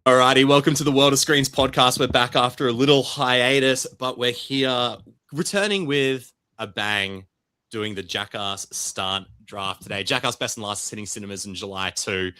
Alrighty, welcome to the World of Screens podcast. We're back after a little hiatus, but we're here returning with a bang, doing the Jackass stunt draft today. Jackass Best and Last is hitting cinemas in July 2,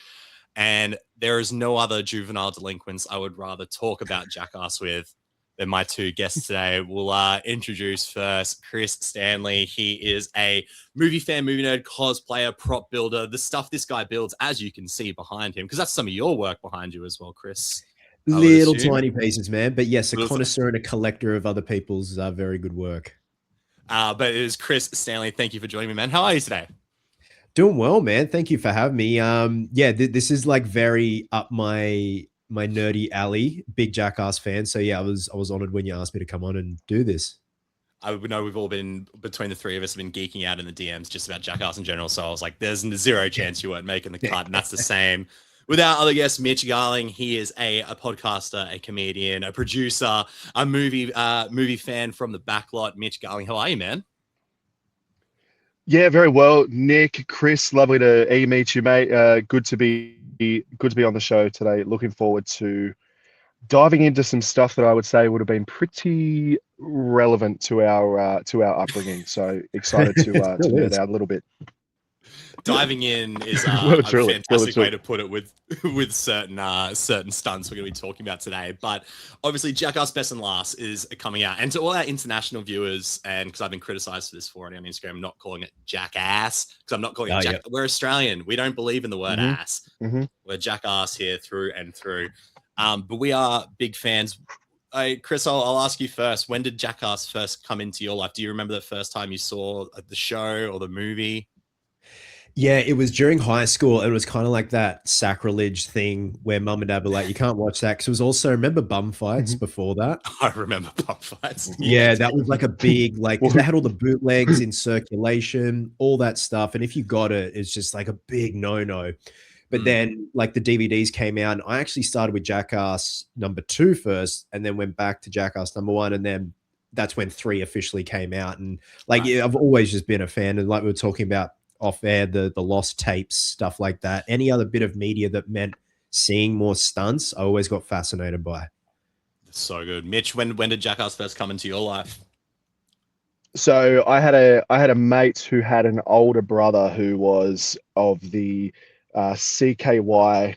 and there is no other juvenile delinquents I would rather talk about Jackass with than my two guests today. We'll introduce first Chris Stanley. He is a movie fan, movie nerd, cosplayer, prop builder. The stuff this guy builds, as you can see behind him, because that's some of your work behind you as well, Chris. Little tiny pieces, man. But yes, a connoisseur and a collector of other people's very good work. But it is Chris Stanley. Thank you for joining me, man. How are you today? Doing well, man. Thank you for having me. Yeah, this is like very up my nerdy alley. Big Jackass fan. So yeah, I was honored when you asked me to come on and do this. I know we've all been, between the three of us, have been geeking out in the DMs just about Jackass in general. So I was like, there's zero chance you weren't making the cut. And that's the same with our other guest, Mitch Garling. He is a podcaster, a comedian, a producer, a movie fan from the backlot. Mitch Garling, how are you, man? Yeah, very well. Nick, Chris, lovely to meet you, mate. Good to be on the show today. Looking forward to diving into some stuff that I would say would have been pretty relevant to our upbringing. So excited to nerd out a little bit. Diving in is a fantastic way to put it with certain stunts we're going to be talking about today. But obviously, Jackass Best and Last is coming out. And to all our international viewers, and because I've been criticized for this already on Instagram, I'm not calling it Jackass, because I'm not calling it Jackass. We're Australian. We don't believe in the word ass. We're Jackass here through and through. But we are big fans. Chris, I'll ask you first. When did Jackass first come into your life? Do you remember the first time you saw the show or the movie? Yeah, it was during high school. It was kind of like that sacrilege thing where mum and dad were like, you can't watch that. Because it was also, remember bum fights before that? I remember bum fights. Yeah, that was like a big, like, they had all the bootlegs in circulation, all that stuff. And if you got it, it's just like a big no-no. But then like the DVDs came out, and I actually started with Jackass #2 first, and then went back to Jackass #1. And then that's when 3 officially came out. And like, yeah, I've always just been a fan. And like we were talking about off air, the lost tapes, stuff like that. Any other bit of media that meant seeing more stunts, I always got fascinated by. So good. Mitch, when did Jackass first come into your life? So I had a mate who had an older brother who was of the CKY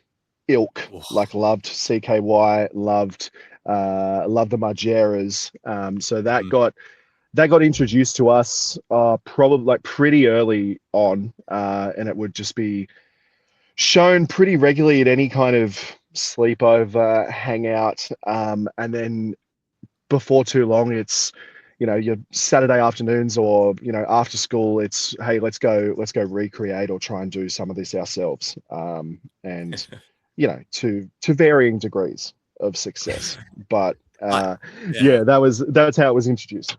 ilk, like loved CKY, loved the Margeras. So that got introduced to us probably like pretty early on, and it would just be shown pretty regularly at any kind of sleepover, hangout, and then before too long, it's your Saturday afternoons or after school. It's, hey, let's go recreate or try and do some of this ourselves, and to varying degrees of success. But that's how it was introduced.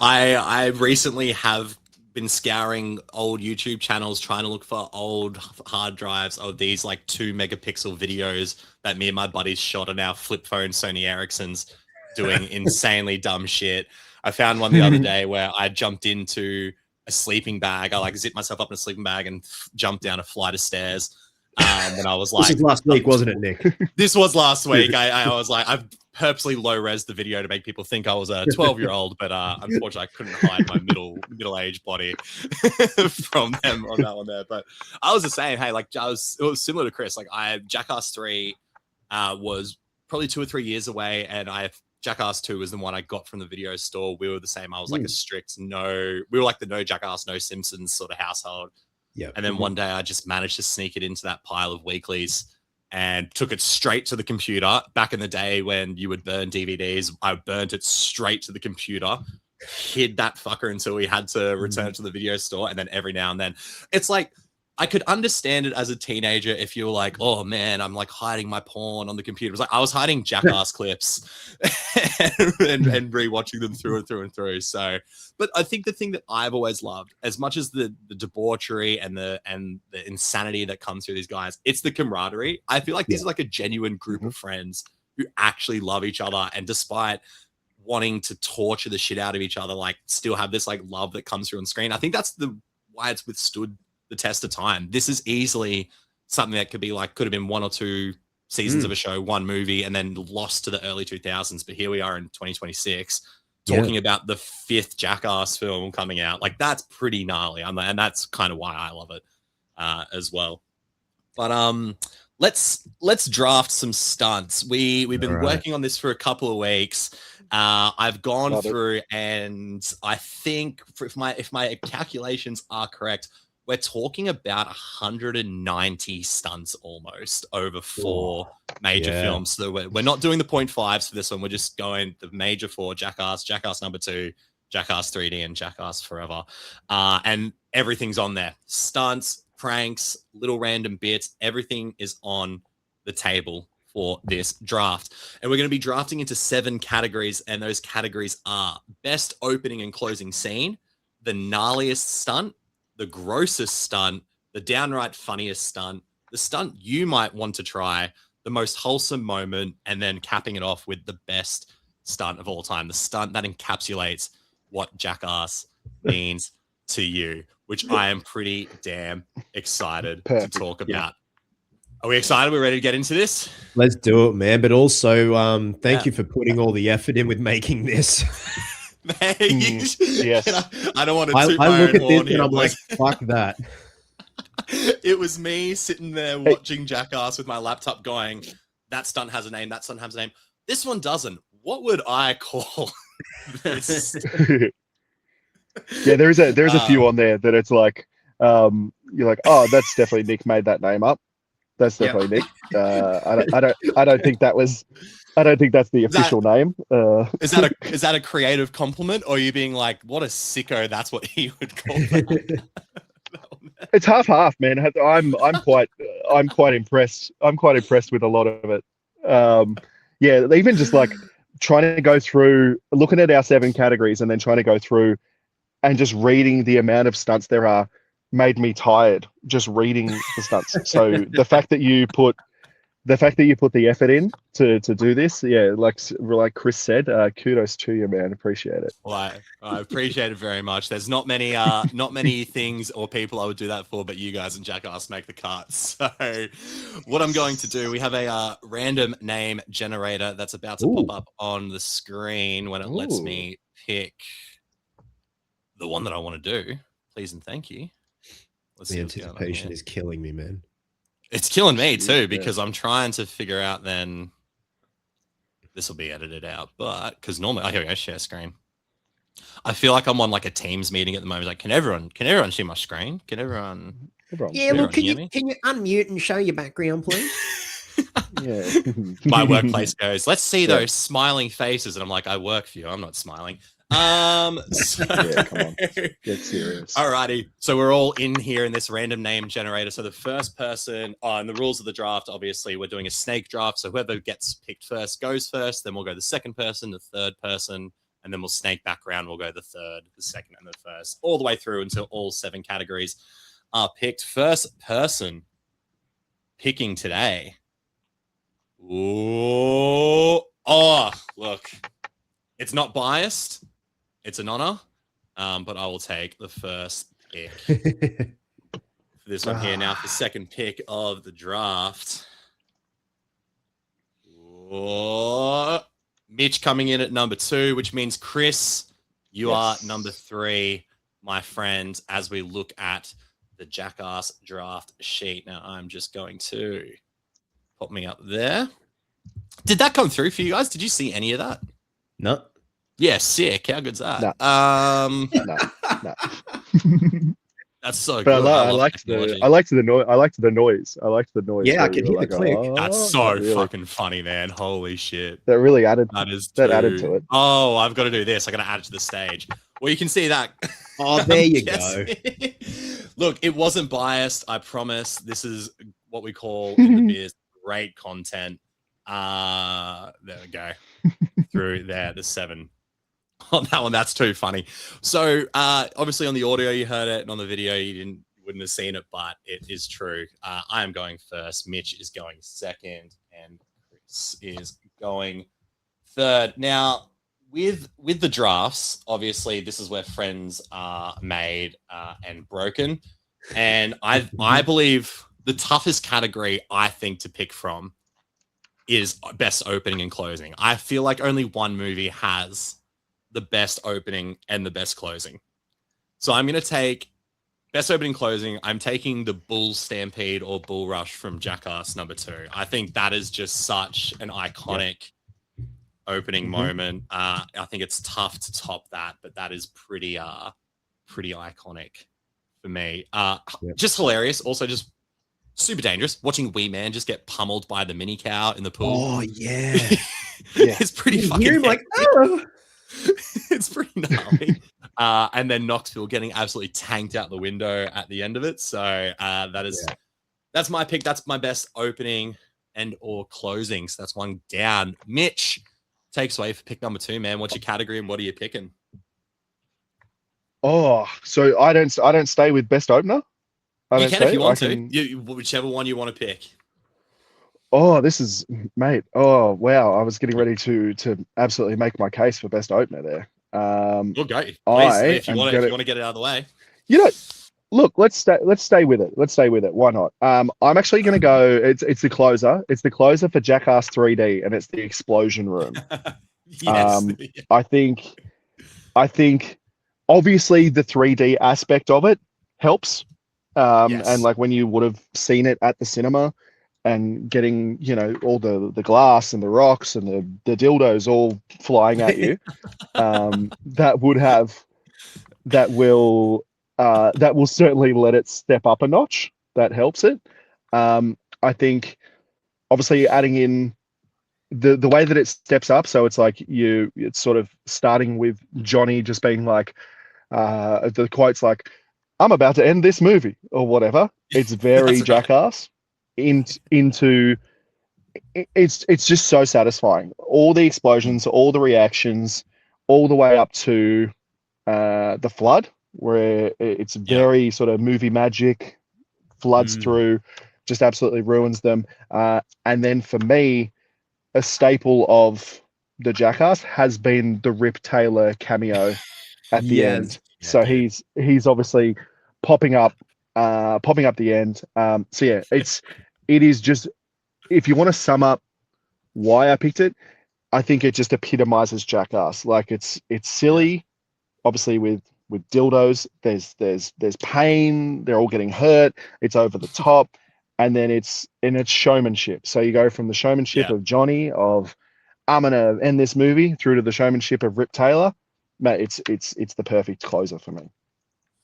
I recently have been scouring old YouTube channels trying to look for old hard drives of these like 2 megapixel videos that me and my buddies shot on our flip phone Sony Ericssons doing insanely dumb shit. I found one the other day where I jumped into a sleeping bag. I like zipped myself up in a sleeping bag and jumped down a flight of stairs. When I was like, this was last week, wasn't it, Nick? This was last week. I was like, I've purposely low-res the video to make people think I was a 12-year-old, but unfortunately, I couldn't hide my middle-aged body from them on that one there. But I was the same. Hey, like it was similar to Chris. Like Jackass 3 was probably 2 or 3 years away, and Jackass 2 was the one I got from the video store. We were the same. I was like a strict we were like the no Jackass, no Simpsons sort of household. Yeah. And then one day I just managed to sneak it into that pile of weeklies and took it straight to the computer. Back in the day when you would burn DVDs, I burnt it straight to the computer, hid that fucker until we had to return it to the video store. And then every now and then it's like, I could understand it as a teenager if you were like, oh man, I'm like hiding my porn on the computer. It was like I was hiding Jackass clips and rewatching them through and through and through. So, but I think the thing that I've always loved, as much as the debauchery and the insanity that comes through these guys, it's the camaraderie. I feel like these are like a genuine group of friends who actually love each other, and despite wanting to torture the shit out of each other, like still have this like love that comes through on screen. I think that's why it's withstood the test of time. This is easily something that could have been 1 or 2 seasons of a show, one movie, and then lost to the early 2000s. But here we are in 2026 talking about the 5th Jackass film coming out. Like, that's pretty gnarly. And that's kind of why I love it as well. But let's draft some stunts. We've been working on this for a couple of weeks. I've gone through, and I think if my calculations are correct, we're talking about 190 stunts almost over 4 major films. So we're not doing the 0.5s for this one. We're just going the major 4: Jackass, Jackass number 2, Jackass 3D, and Jackass Forever. And everything's on there. Stunts, pranks, little random bits. Everything is on the table for this draft. And we're going to be drafting into 7 categories. And those categories are best opening and closing scene, the gnarliest stunt, the grossest stunt, the downright funniest stunt, the stunt you might want to try, the most wholesome moment, and then capping it off with the best stunt of all time, the stunt that encapsulates what Jackass means to you, which I am pretty damn excited to talk about. Are we excited? We're ready to get into this? Let's do it, man. But also, thank you for putting all the effort in with making this. Yes. I don't want to I toot look my at own this horn and I'm here, like, fuck that. It was me sitting there watching Jackass with my laptop going, that stunt has a name, that stunt has a name. This one doesn't. What would I call this? Yeah, there's a few on there that it's like, you're like, oh, that's definitely Nick made that name up. That's definitely Nick. I don't think that's the official name. Is that a creative compliment, or are you being like, what a sicko? That's what he would call that. It's half, man. I'm quite impressed. I'm quite impressed with a lot of it. Yeah, even just like trying to go through, looking at our 7 categories, and then trying to go through and just reading the amount of stunts there are made me tired just reading the stunts. So the fact that you put the effort in to do this, like Chris said, kudos to you, man. Appreciate it. Well, I appreciate it very much. There's not many things or people I would do that for, but you guys and Jackass make the cut. So what I'm going to do, we have a random name generator that's about to pop up on the screen when it lets me pick the one that I want to do. Please and thank you. Let's the anticipation is killing me, man. It's killing me too, because I'm trying to figure out, then this will be edited out, but because normally, here we go, share screen. I feel like I'm on like a Teams meeting at the moment. Like, can everyone see my screen? Can everyone? Yeah, look, can you unmute and show your background, please? Yeah. My workplace goes, let's see those smiling faces, and I'm like, I work for you. I'm not smiling. So, yeah, come on, get serious. Alrighty, so we're all in here in this random name generator. So the first person on the rules of the draft, obviously we're doing a snake draft, so whoever gets picked first goes first, then we'll go the second person, the third person, and then we'll snake back around. We'll go the third, the second, and the first, all the way through until all 7 categories are picked. First person picking today. Oh, look, it's not biased. It's an honor, but I will take the first pick for this one here. Now, for the second pick of the draft. Mitch coming in at number 2, which means Chris, you are number 3, my friend, as we look at the Jackass draft sheet. Now, I'm just going to pop me up there. Did that come through for you guys? Did you see any of that? No. Yeah, sick. How good's that? No. That's so but good. I liked the noise. Yeah, I can hear the click. That's so really fucking funny, man. Holy shit. That really added added to it. Oh, I've got to do this. I got to add it to the stage. Well, you can see that. Oh, there you go. Look, it wasn't biased. I promise. This is what we call in the biz great content. There we go. Through there, the 7. On that one, that's too funny. So obviously on the audio you heard it, and on the video you wouldn't have seen it, but it is true. I am going first, Mitch is going second, and Chris is going third. Now, with the drafts, obviously this is where friends are made and broken. And I believe the toughest category I think to pick from is best opening and closing. I feel like only one movie has the best opening and the best closing. So I'm going to take best opening closing. I'm taking the Bull Stampede or Bull Rush from Jackass #2. I think that is just such an iconic opening moment. I think it's tough to top that, but that is pretty iconic for me. Just hilarious. Also just super dangerous. Watching Wee Man just get pummeled by the mini cow in the pool. Oh yeah. It's pretty You fucking hear him like, oh. it's pretty gnarly. And then Knoxville getting absolutely tanked out the window at the end of it. So that's my pick. That's my best opening and or closing. So that's one down. Mitch takes away for pick number 2, man. What's your category and what are you picking? Oh, so I don't stay with best opener. You can if you want to. Whichever one you want to pick. Oh, this is, mate. Oh, wow. I was getting ready to absolutely make my case for best opener there. Well, go. Please, if you want to get it out of the way. You know, look, let's stay with it. Let's stay with it. Why not? I'm actually going to go. It's the closer. It's the closer for Jackass 3D, and it's the explosion room. Yes. I think obviously the 3D aspect of it helps. And like when you would have seen it at the cinema and getting, you know, all the glass and the rocks and the dildos all flying at you, that will certainly let it step up a notch. That helps it. I think obviously adding in the way that it steps up. So it's like it's sort of starting with Johnny just being like, the quote's like, "I'm about to end this movie," or whatever. It's very Jackass. Into it's just so satisfying. All the explosions, all the reactions, all the way up to the flood, where it's very sort of movie magic, floods through, just absolutely ruins them. And then for me, a staple of the Jackass has been the Rip Taylor cameo at the end. So he's obviously popping up the end. So yeah, it is just, if you want to sum up why I picked it, I think it just epitomizes Jackass. Like it's silly, obviously with dildos. There's pain. They're all getting hurt. It's over the top, and then it's showmanship. So you go from the showmanship of Johnny of I'm gonna end this movie through to the showmanship of Rip Taylor. Mate, it's the perfect closer for me.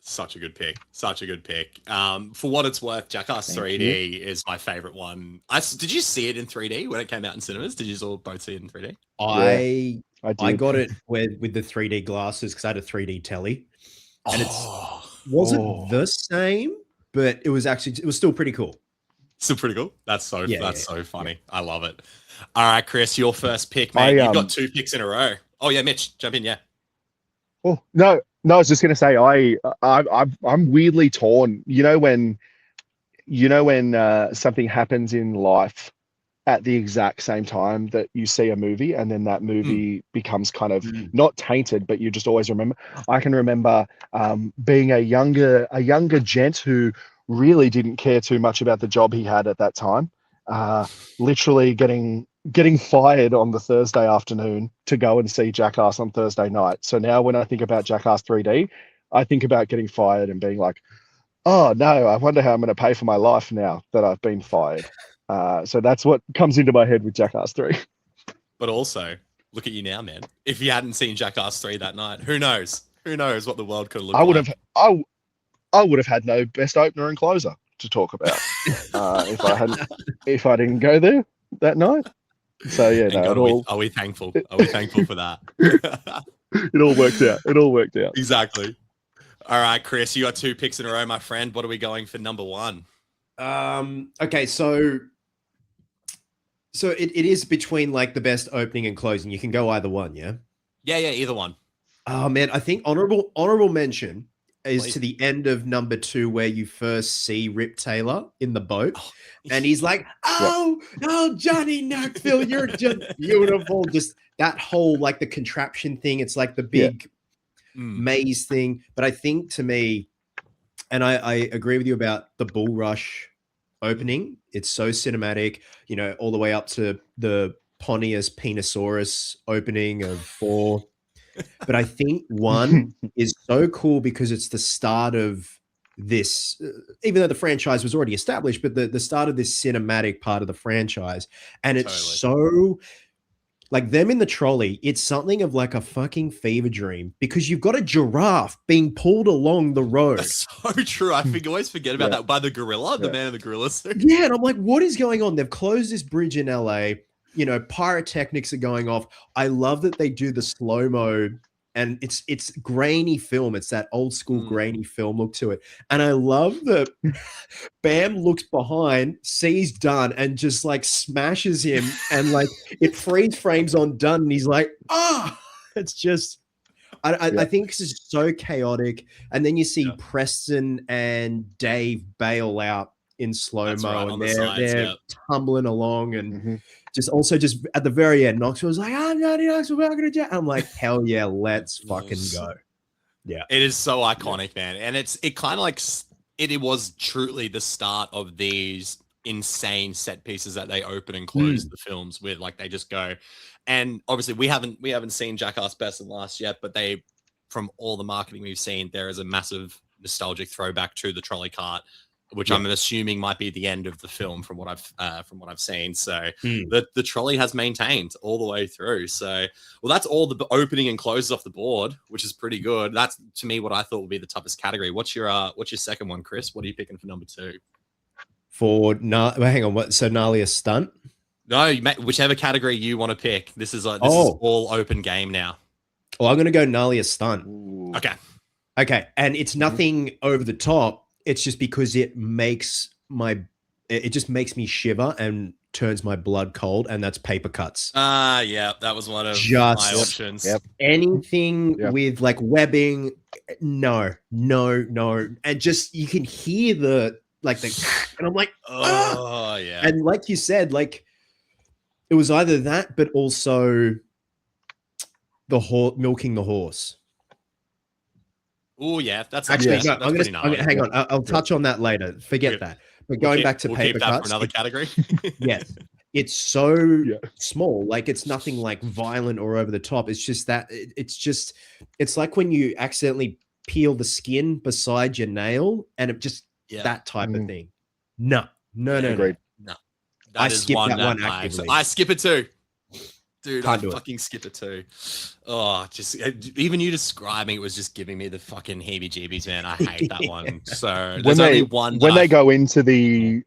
Such a good pick. Such a good pick. For what it's worth, Jackass 3D is my favorite one. Did you see it in 3D when it came out in cinemas? Did you all both see it in 3D? I got it with the 3D glasses because I had a 3D telly, and it wasn't the same, but it was still pretty cool. Still pretty cool. That's so funny. Yeah. I love it. All right, Chris, your first pick, mate. You've got 2 picks in a row. Oh yeah, Mitch, jump in. Yeah. Oh no, I was just gonna say I'm weirdly torn. You know when something happens in life at the exact same time that you see a movie, and then that movie becomes kind of not tainted, but you just always remember. I can remember being a younger gent who really didn't care too much about the job he had at that time. Literally getting fired on the Thursday afternoon to go and see Jackass on Thursday night. So now when I think about Jackass 3D, I think about getting fired and being like, oh no, I wonder how I'm going to pay for my life now that I've been fired. So that's what comes into my head with Jackass 3. But also, look at you now, man. If you hadn't seen Jackass 3 that night, who knows? Who knows what the world could look like? I would have had no best opener and closer to talk about if I didn't go there that night. So yeah, are we thankful? Are we thankful for that? It all worked out. It all worked out. Exactly. All right, Chris, you got 2 picks in a row, my friend. What are we going for number 1? Okay, so it is between like the best opening and closing. You can go either one, yeah? Yeah, either one. Oh man, I think honorable mention is to the end of number 2 where you first see Rip Taylor in the boat. And he's like, oh, Johnny Knoxville, you're just beautiful. Just that whole, like the contraption thing. It's like the big maze thing. But I think to me, and I agree with you about the Bull Rush opening. It's so cinematic, all the way up to the Pontius Penisaurus opening of 4. But I think 1 is so cool because it's the start of this, even though the franchise was already established, but the start of this cinematic part of the franchise. And it's so, like, them in the trolley, it's something of like a fucking fever dream because you've got a giraffe being pulled along the road. That's so true. I always forget about that by the gorilla, the man in the gorilla suit. Yeah, and I'm like, what is going on? They've closed this bridge in LA. Pyrotechnics are going off. I love that they do the slow-mo, and it's grainy film. It's that old school grainy film look to it. And I love that Bam looks behind, sees Dunn, and just like smashes him, and like it freeze frames on Dunn, and he's like, it's just I think this is so chaotic. And then you see Preston and Dave bail out in slow-mo, and they're tumbling along, and just at the very end, Knoxville's like, I'm not Knoxville, we're gonna jack. I'm like, hell yeah, let's fucking go. Yeah, it is so iconic, man. And it kind of like it was truly the start of these insane set pieces that they open and close the films with. Like, they just go, and obviously we haven't seen Jackass Best and Last yet, but from all the marketing we've seen, there is a massive nostalgic throwback to the trolley cart, which I'm assuming might be the end of the film from what I've seen. So the trolley has maintained all the way through. So, well, that's all the opening and closes off the board, which is pretty good. That's, to me, what I thought would be the toughest category. What's your second one, Chris? What are you picking for number 2? Hang on, what? So gnarliest stunt? No, whichever category you want to pick. This is all open game now. Well, I'm gonna go gnarliest stunt. Ooh. Okay, and it's nothing over the top. It's just because it just makes me shiver and turns my blood cold, and that's paper cuts. Yeah, that was one of my options. Yep. Anything with like webbing, no. And just, you can hear and I'm like, yeah. And like you said, like, it was either that, but also the milking the horse. Oh yeah, that's actually that's pretty nice. Hang on, I'll touch on that later. Forget that. But going back to paper cuts, for another category. Yes, it's so small. Like, it's nothing like violent or over the top. It's just that it's like when you accidentally peel the skin beside your nail, and it just that type of thing. No. I skip that one actively. I skip it too. Dude, I fucking skip it too. Oh, just even you describing it was just giving me the fucking heebie-jeebies, man. I hate that one. So when they go into the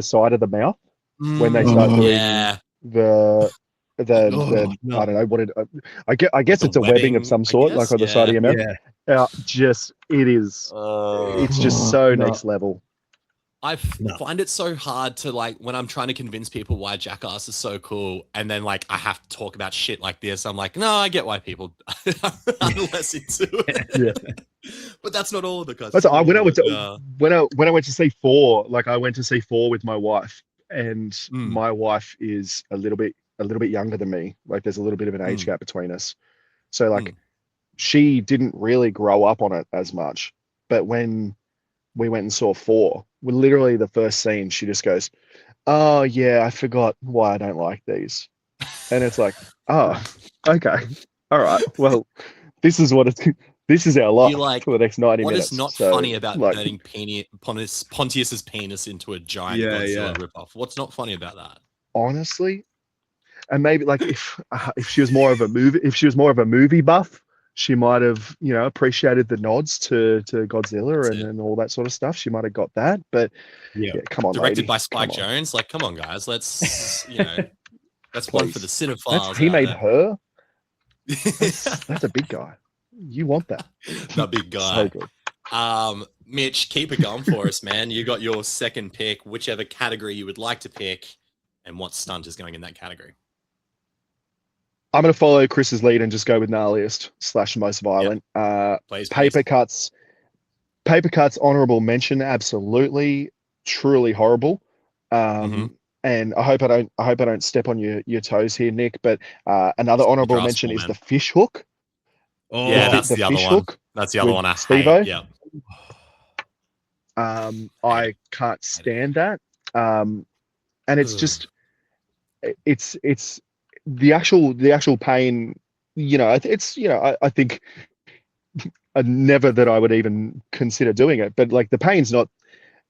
side of the mouth, when they start doing the I don't know what it. I guess it's a webbing of some sort, like on the side of your mouth. It's just so next level. I find it so hard to, like, when I'm trying to convince people why Jackass is so cool, and then like I have to talk about shit like this. I'm like, no, I get why people are less into it. But that's not all of the customers. When I went to see 4, like, I went to see 4 with my wife, and my wife is a little bit younger than me. Like, there's a little bit of an age gap between us. So like she didn't really grow up on it as much. But when we went and saw 4, literally the first scene, she just goes, "Oh yeah, I forgot why I don't like these." And it's like, oh, okay, all right. Well, this is our life for the next 90 minutes. What is not funny about turning Pontius's penis into a giant Godzilla ripoff? What's not funny about that? Honestly, and maybe like if she was more of a movie buff, she might have, appreciated the nods to Godzilla and all that sort of stuff. She might have got that, but come on, directed lady. by Spike Jonze. Like, come on, guys, let's that's one for the cinephiles. He made her. That's a big guy. You want that? That big guy. So good. Mitch, keep it going for us, man. You got your second pick, whichever category you would like to pick, and what stunt is going in that category. I'm going to follow Chris's lead and just go with gnarliest / most violent. Please. Paper cuts, honorable mention. Absolutely, truly horrible. And I hope I don't step on your toes here, Nick. But another honorable mention is the fish hook. Oh, yeah, that's the other one. That's the other one I hate. Yeah. I can't stand that. And it's just it's the actual pain. I think never that I would even consider doing it, but like the pain's not.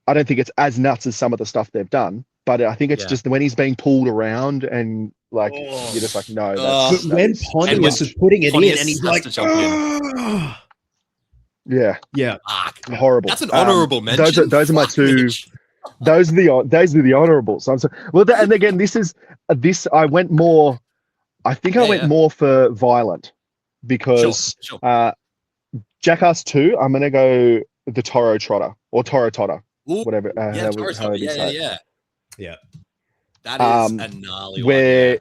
I don't think it's as nuts as some of the stuff they've done, but I think it's just when he's being pulled around and like you're just like, no, that's when Pontius is putting it in and he's like, yeah, Fuck. horrible. That's an honorable mention. Those are my two. Mitch. Those are the honorables. And again, this. I went more. I think I went more for violent because Sure. Jackass 2. I'm gonna go the Toro Trotter or Toro Totter, whatever. Toro Trotter. Yeah. That is a gnarly where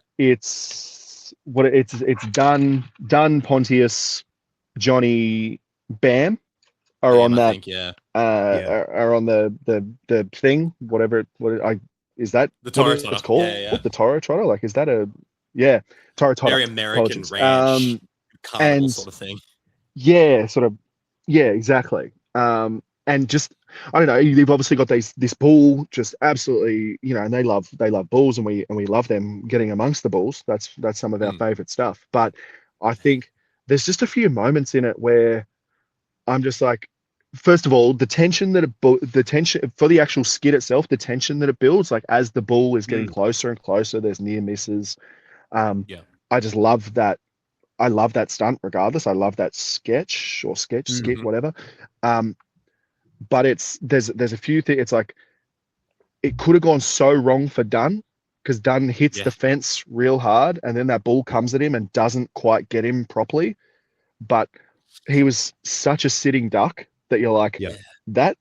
one, it's done. Pontius, Johnny, Bam are on that. Are on the thing. Is that the Toro Trotter? It's called the Toro Trotter. Like, is that Toro Trotter? Very American ranch carnival sort of thing. Yeah, sort of. Yeah, exactly. And just I don't know. You've obviously got this bull, just absolutely, and they love bulls, and we love them getting amongst the bulls. That's some of our favorite stuff. But I think there's just a few moments in it where I'm just like, first of all, the tension for the actual skit itself, the tension that it builds, like as the bull is getting closer and closer, there's near misses. I just love that. I love that stunt regardless. I love that skit, whatever. But there's a few things. It's like it could have gone so wrong for Dunn because Dunn hits the fence real hard and then that bull comes at him and doesn't quite get him properly. But he was such a sitting duck that you're like, that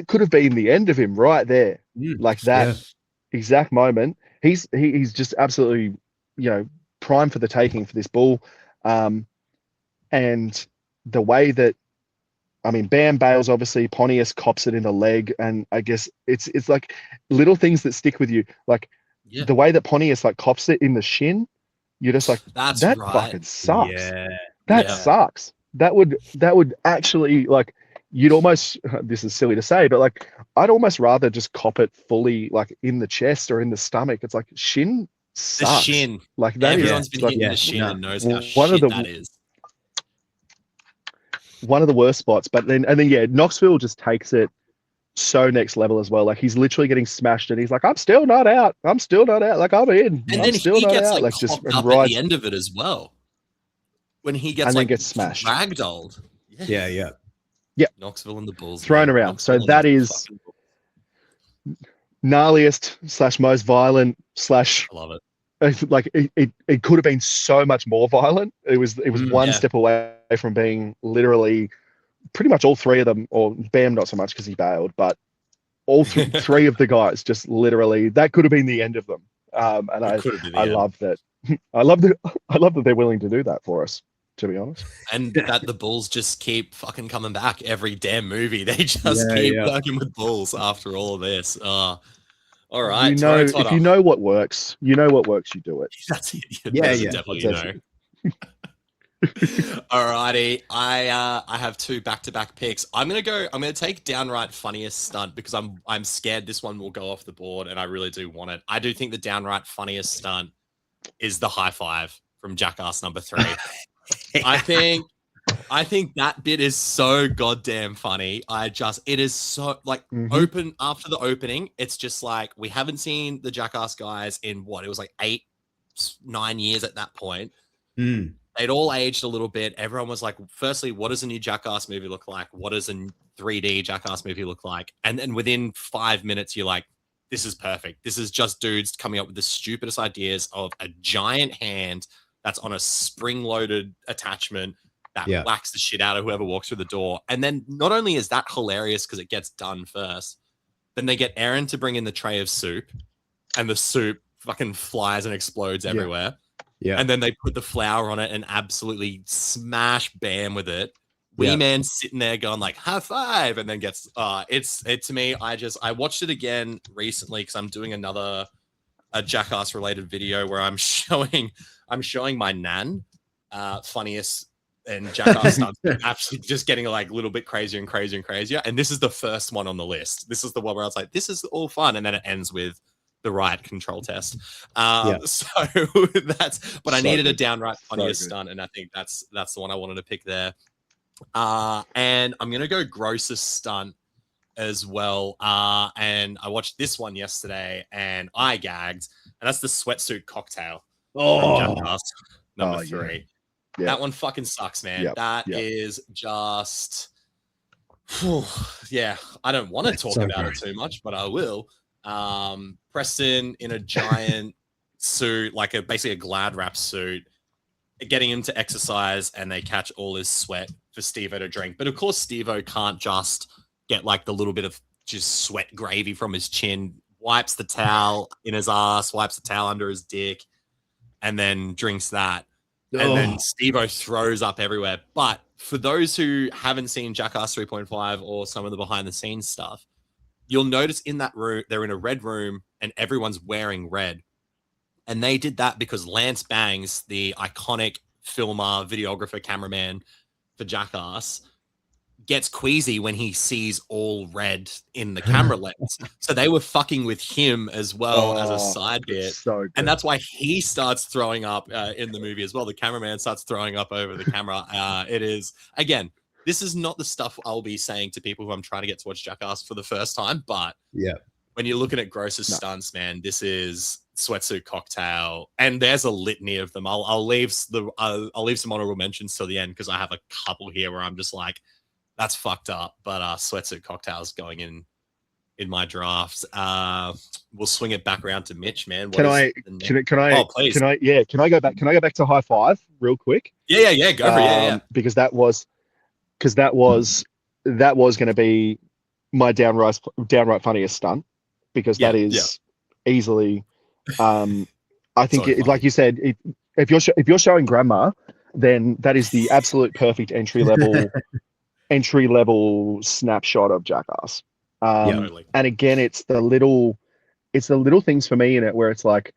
could have been the end of him right there. Like that exact moment. He's just absolutely, prime for the taking for this bull. And the way that, Bam bails, obviously, Pontius cops it in the leg, and I guess it's like little things that stick with you. Like the way that Pontius like cops it in the shin, you're just like, that fucking sucks. Yeah. That sucks. That would actually, like, you'd almost, this is silly to say, but like I'd almost rather just cop it fully like in the chest or in the stomach. It's like shin sucks. The shin. Like that everyone's been hitting the shin and knows how that is. One of the worst spots, and then Knoxville just takes it so next level as well. Like he's literally getting smashed and he's like, I'm still not out. Like I'm in. And then he gets like just up at the end of it as well. When he gets and then gets smashed, ragdolled. Yeah. Knoxville and the Bulls thrown around. So that is gnarliest / most violent / I love it. Like it could have been so much more violent. It was one step away from being literally pretty much all three of them, or Bam not so much because he bailed, but all three of the guys just literally, that could have been the end of them. And I love that. I love that they're willing to do that for us, to be honest. And that the Bulls just keep fucking coming back every damn movie. They just keep working with Bulls after all of this. All right. If you know what works, you do it. That's it. Definitely All righty. I have two back-to-back picks. I'm gonna take downright funniest stunt because I'm scared this one will go off the board and I really do want it. I do think the downright funniest stunt is the high five from Jackass number 3. I think that bit is so goddamn funny. It is so like open after the opening. It's just like, we haven't seen the Jackass guys in it was like 8-9 years at that point. They'd all aged a little bit. Everyone was like, firstly, what does a new Jackass movie look like? What does a 3D Jackass movie look like? And then within 5 minutes, you're like, this is perfect. This is just dudes coming up with the stupidest ideas of a giant hand that's on a spring-loaded attachment that whacks the shit out of whoever walks through the door. And then not only is that hilarious because it gets done first, then they get Aaron to bring in the tray of soup, and the soup fucking flies and explodes everywhere. Yeah. And then they put the flour on it and absolutely smash Bam with it. Wee Man's sitting there going like, high five, and then gets to me. I watched it again recently because I'm doing a Jackass related video where I'm showing my nan funniest and jackass stunts actually just getting like a little bit crazier and crazier and crazier. And this is the first one on the list. This is the one where I was like, this is all fun, and then it ends with the riot control test. So that's, but I needed a downright funniest stunt, and I think that's the one I wanted to pick there. And I'm gonna go grossest stunt as well. And I watched this one yesterday, and I gagged, and that's the sweatsuit cocktail. Jackass number 3. Yeah. That one fucking sucks, man. That is just, I don't want to talk about it too much, but I will. Preston in a giant suit, like basically a glad wrap suit, getting him to exercise, and they catch all his sweat for Steve-O to drink. But of course, Steve-O can't just get like the little bit of just sweat gravy from his chin, wipes the towel in his ass, wipes the towel under his dick, and then drinks that. And then Steve-O throws up everywhere. But for those who haven't seen Jackass 3.5 or some of the behind the scenes stuff, you'll notice in that room, they're in a red room and everyone's wearing red. And they did that because Lance Bangs, the iconic filmer, videographer, cameraman for Jackass, gets queasy when he sees all red in the camera lens. So they were fucking with him as well as a side bit. So and that's why he starts throwing up in the movie as well. The cameraman starts throwing up over the camera. It is, again, this is not the stuff I'll be saying to people who I'm trying to get to watch Jackass for the first time. But when you're looking at grossest stunts, man, this is sweatsuit cocktail. And there's a litany of them. I'll leave some honorable mentions till the end because I have a couple here where I'm just like, that's fucked up, but sweatsuit cocktails going in my drafts. We'll swing it back around to Mitch, man. Can I? Oh, please. Can I go back? Can I go back to high five real quick? Yeah. Go for it. Because that was going to be my downright funniest stunt, because that is easily. I think, like you said, if you're showing grandma, then that is the absolute perfect entry level snapshot of Jackass. And again, it's the little things for me in it where it's like,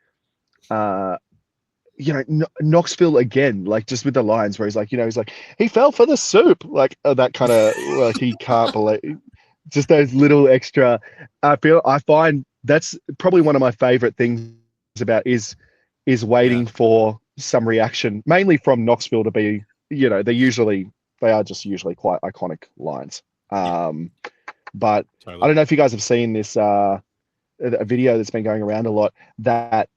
Knoxville again, like just with the lines where he's like, he fell for the soup, like that kind of, like he can't believe, just those little extra. I find that's probably one of my favorite things about is waiting for some reaction, mainly from Knoxville to be, they are just usually quite iconic lines. But I don't know if you guys have seen this a video that's been going around a lot, that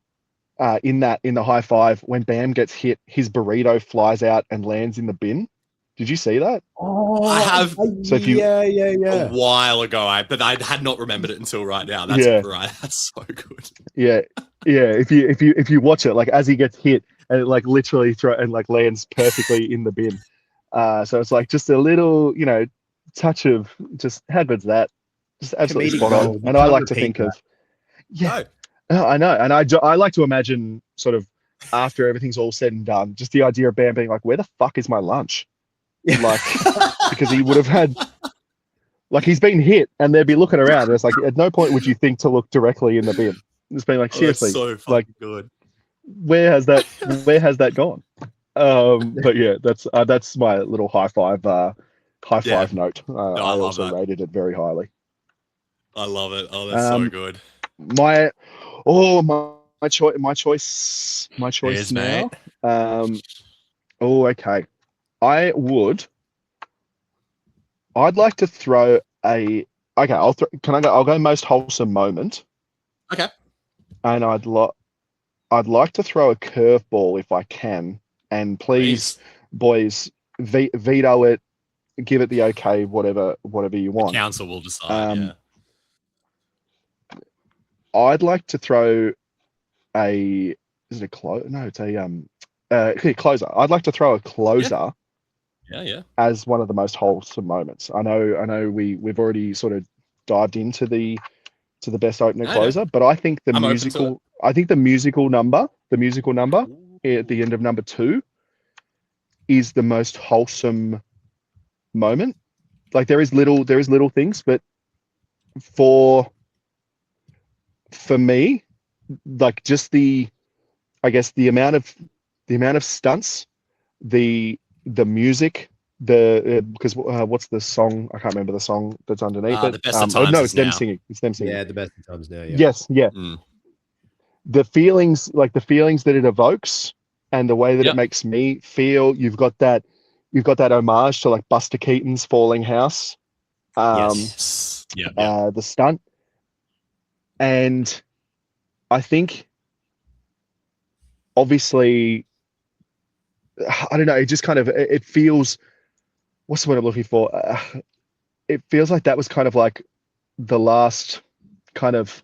in the high five, when Bam gets hit, his burrito flies out and lands in the bin. Did you see that? Oh, I have. So if you, a while ago, but I had not remembered it until right now. That's right. That's so good. Yeah. If you watch it, like as he gets hit and it like literally lands perfectly in the bin. So it's like just a little, touch of just how good's that? Just absolutely spot on. And I like to think of, I know, and I like to imagine sort of after everything's all said and done, just the idea of Bam being like, where the fuck is my lunch? Like, because he would have had, like, he's been hit and they'd be looking around and it's like, at no point would you think to look directly in the bin. It's been like, seriously, so like, good. Where has that gone? But yeah, that's my little high five note. I also rated it very highly. I love it. Oh, that's so good. My choice Cheers, now. Mate. Okay. I'd like to throw I'll go most wholesome moment. Okay. And I'd like to throw a curveball if I can. And please, boys, veto it, give it the okay, whatever you want. The council will decide. I'd like to throw is it a close? No, it's a closer. I'd like to throw a closer. Yeah. As one of the most wholesome moments. I know we've already sort of dived into the best opener closer, but I think the musical number at the end of number 2 is the most wholesome moment. Like there is little things, but for me, like just the amount of stunts, the the music, because what's the song? I can't remember the song that's underneath it. The best of times no, is it's them now. singing. It's them singing. Yeah, the best of times now. Yeah. Yes, yeah. Mm. The feelings, like the feelings that it evokes, and the way that Yep. it makes me feel. You've got that homage to like Buster Keaton's Falling House. Yes. Yeah. The stunt, and I think obviously, I don't know, it just kind of, it feels, what's the word I'm looking for? It feels like that was kind of like the last kind of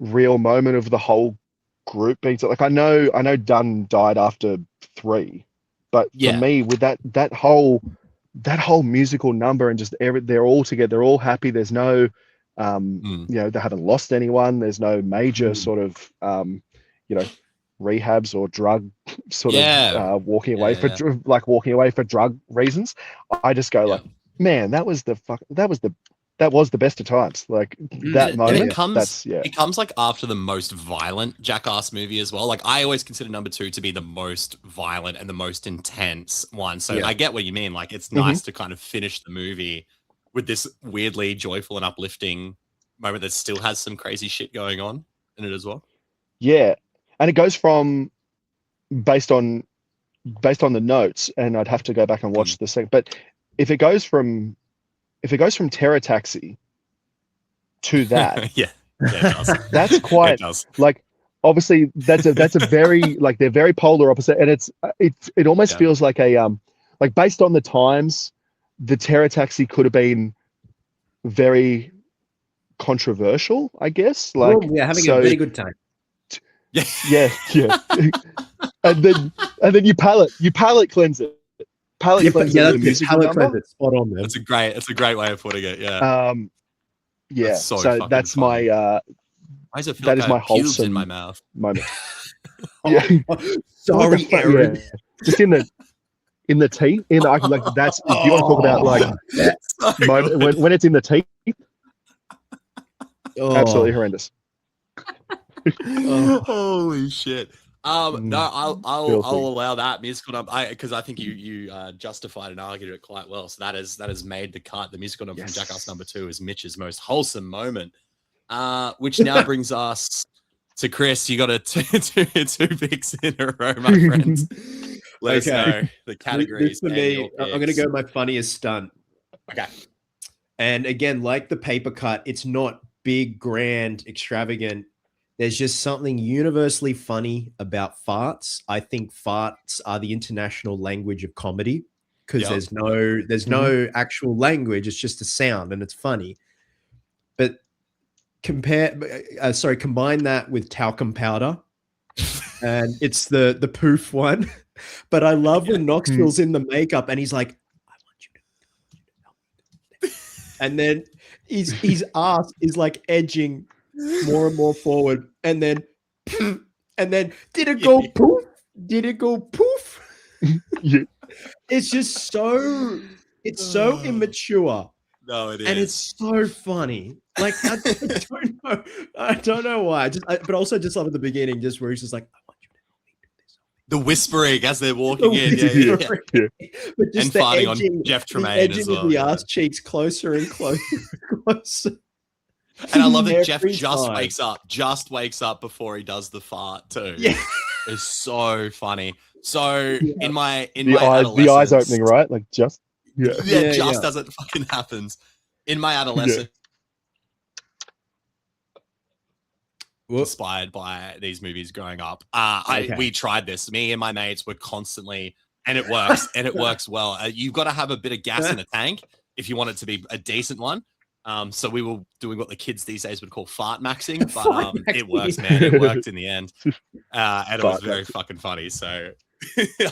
real moment of the whole group being like, I know Dunn died after 3, but for me, with that whole musical number, and just they're all together, they're all happy. There's no you know, they haven't lost anyone. There's no major sort of you know, rehabs or drug sort of walking away for drug reasons. I just go like, man, that was the best of times. Like that moment. It comes like after the most violent Jackass movie as well. Like I always consider number 2 to be the most violent and the most intense one. So I get what you mean. Like it's nice to kind of finish the movie with this weirdly joyful and uplifting moment that still has some crazy shit going on in it as well. Yeah. And it goes from based on the notes, and I'd have to go back and watch the second, but if it goes from Terror Taxi to that, it does. That's quite it does. Like obviously that's a very like they're very polar opposite, and it almost feels like a like based on the times, the Terror Taxi could have been very controversial, I guess. Like having a very good time. Yeah. and then you palate cleanse it. Palate cleanse the music number. Spot on, man. It's a great way of putting it. Yeah. Yeah. So that's funny. my that is my wholesome in my mouth moment. Sorry, Aaron. Just in the teeth. Like that's if you want to talk about like moment when it's in the teeth. Absolutely horrendous. Holy shit. No, I'll allow that musical number because I think you justified and argued it quite well. So that has made the cut. The musical number from Jackass number 2 is Mitch's most wholesome moment. Which now brings us to Chris. You got two picks in a row, my friends. Let us know the categories. For me, I'm going to go my funniest stunt. Okay. And again, like the paper cut, it's not big, grand, extravagant. There's just something universally funny about farts. I think farts are the international language of comedy because there's no actual language. It's just a sound and it's funny. But combine that with talcum powder, and it's the poof one. But I love when Knoxville's in the makeup and he's like, "I want you to help me," and then his ass is like edging more and more forward, and then did it go poof? Did it go poof? It's just so immature. No, it is, and it's so funny. Like I don't know why. But also just love at the beginning, just where he's just like, "I want you to help me do this." The whispering as they're walking in, But just and farting on Jeff Tremaine as well. With the ass cheeks closer and closer and closer. And I love that Jeff just wakes up before he does the fart too. Yeah. It's so funny. So in my the eyes opening, right? Like just as it fucking happens. In my adolescence, inspired by these movies growing up. We tried this. Me and my mates were constantly, and it works, and it works well. You've got to have a bit of gas in the tank if you want it to be a decent one. So we were doing what the kids these days would call fart maxing, but it works, man. It worked in the end, and it was very fucking funny. So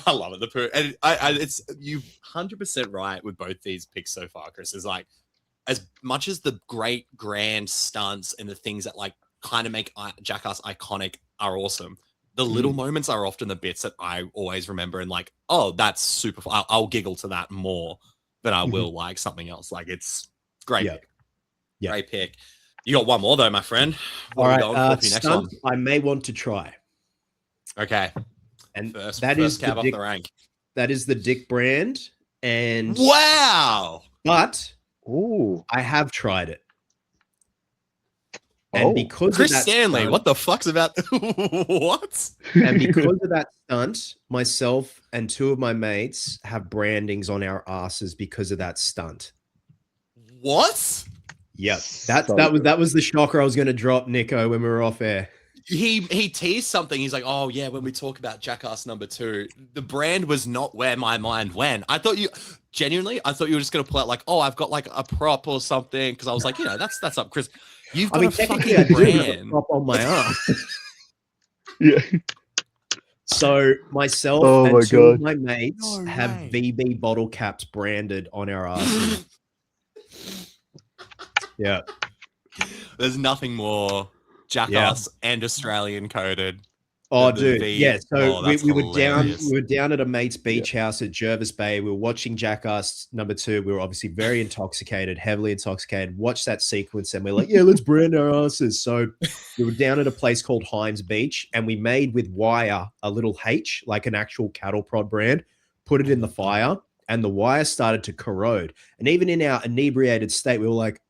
I love it. And it's you 100% right with both these picks so far, Chris. Is like as much as the great grand stunts and the things that like kind of make Jackass iconic are awesome. The little moments are often the bits that I always remember and like, oh, that's super fun. I'll giggle to that more than I will like something else. Like it's great. Pick. Yeah. Great pick. You got one more though, my friend. All right. Next one? I may want to try. Okay. And first is cab off the rank. That is the Dick brand. And Wow. but Ooh. I have tried it. And because Chris of that Stanley, stunt, what the fuck's about what? and because of that stunt, myself and two of my mates have brandings on our asses because of that stunt. What? Yep. So That was the shocker I was going to drop, Nico, when we were off air. He teased something. He's like, oh yeah, when we talk about Jackass #2, the brand was not where my mind went. I thought you I thought you were just gonna pull out like, oh, I've got like a prop or something, because I was like, that's up, Chris. You've got a technically, I fucking do have a brand. prop on my arm. Yeah. So myself Oh and my two of God. my mates No have way. VB bottle caps branded on our asses. Yeah. There's nothing more Jackass and Australian coded. Oh, The dude. V. Yeah. So Oh, we that's were down. hilarious. We were down at a mate's beach house at Jervis Bay. We were watching Jackass #2. We were obviously very intoxicated, heavily intoxicated. Watched that sequence, and we're like, "Yeah, let's brand our asses." So we were down at a place called Himes Beach, and we made with wire a little H, like an actual cattle prod brand. Put it in the fire, and the wire started to corrode. And even in our inebriated state, we were like,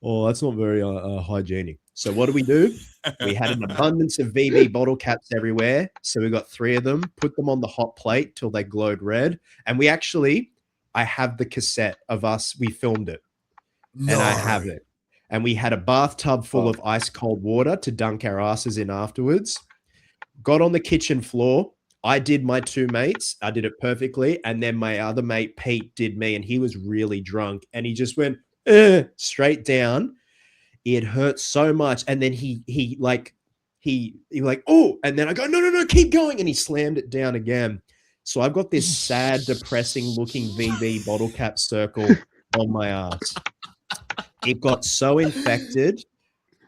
"Oh, that's not very hygienic." So what do? We had an abundance of VB bottle caps everywhere. So we got 3 of them, put them on the hot plate till they glowed red. And I have the cassette of us. We filmed it. No. And I have it. And we had a bathtub full of ice cold water to dunk our asses in afterwards. Got on the kitchen floor. I did my 2 mates. I did it perfectly. And then my other mate, Pete, did me. And he was really drunk. And he just went straight down. It hurt so much, and then he like, oh, and then I go, no, keep going, and he slammed it down again. So I've got this sad, depressing looking VB bottle cap circle on my ass. It got so infected,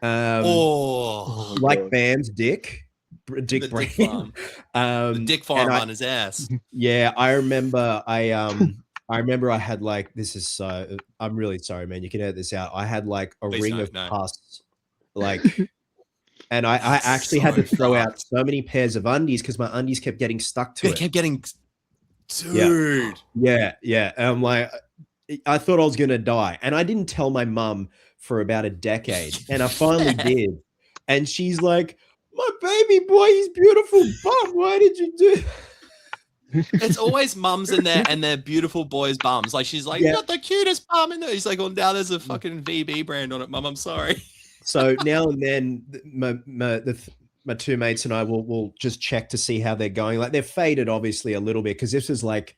like Bam's dick brain. The dick farm on his ass. Yeah, I remember I had like, this is so, I'm really sorry, man. You can edit this out. I had like a ring of pus, like, and I actually had to throw out so many pairs of undies because my undies kept getting stuck to it. They kept getting, dude. Yeah. And I'm like, I thought I was going to die. And I didn't tell my mum for about a decade. And I finally did. And she's like, my baby boy, he's beautiful bum. Why did you do It's always mums and their beautiful boys' bums. Like, she's like, you got the cutest bum in there. He's like, well, now there's a fucking VB brand on it, mum. I'm sorry. So now and then my 2 mates and I will just check to see how they're going. Like, they're faded obviously a little bit because this was like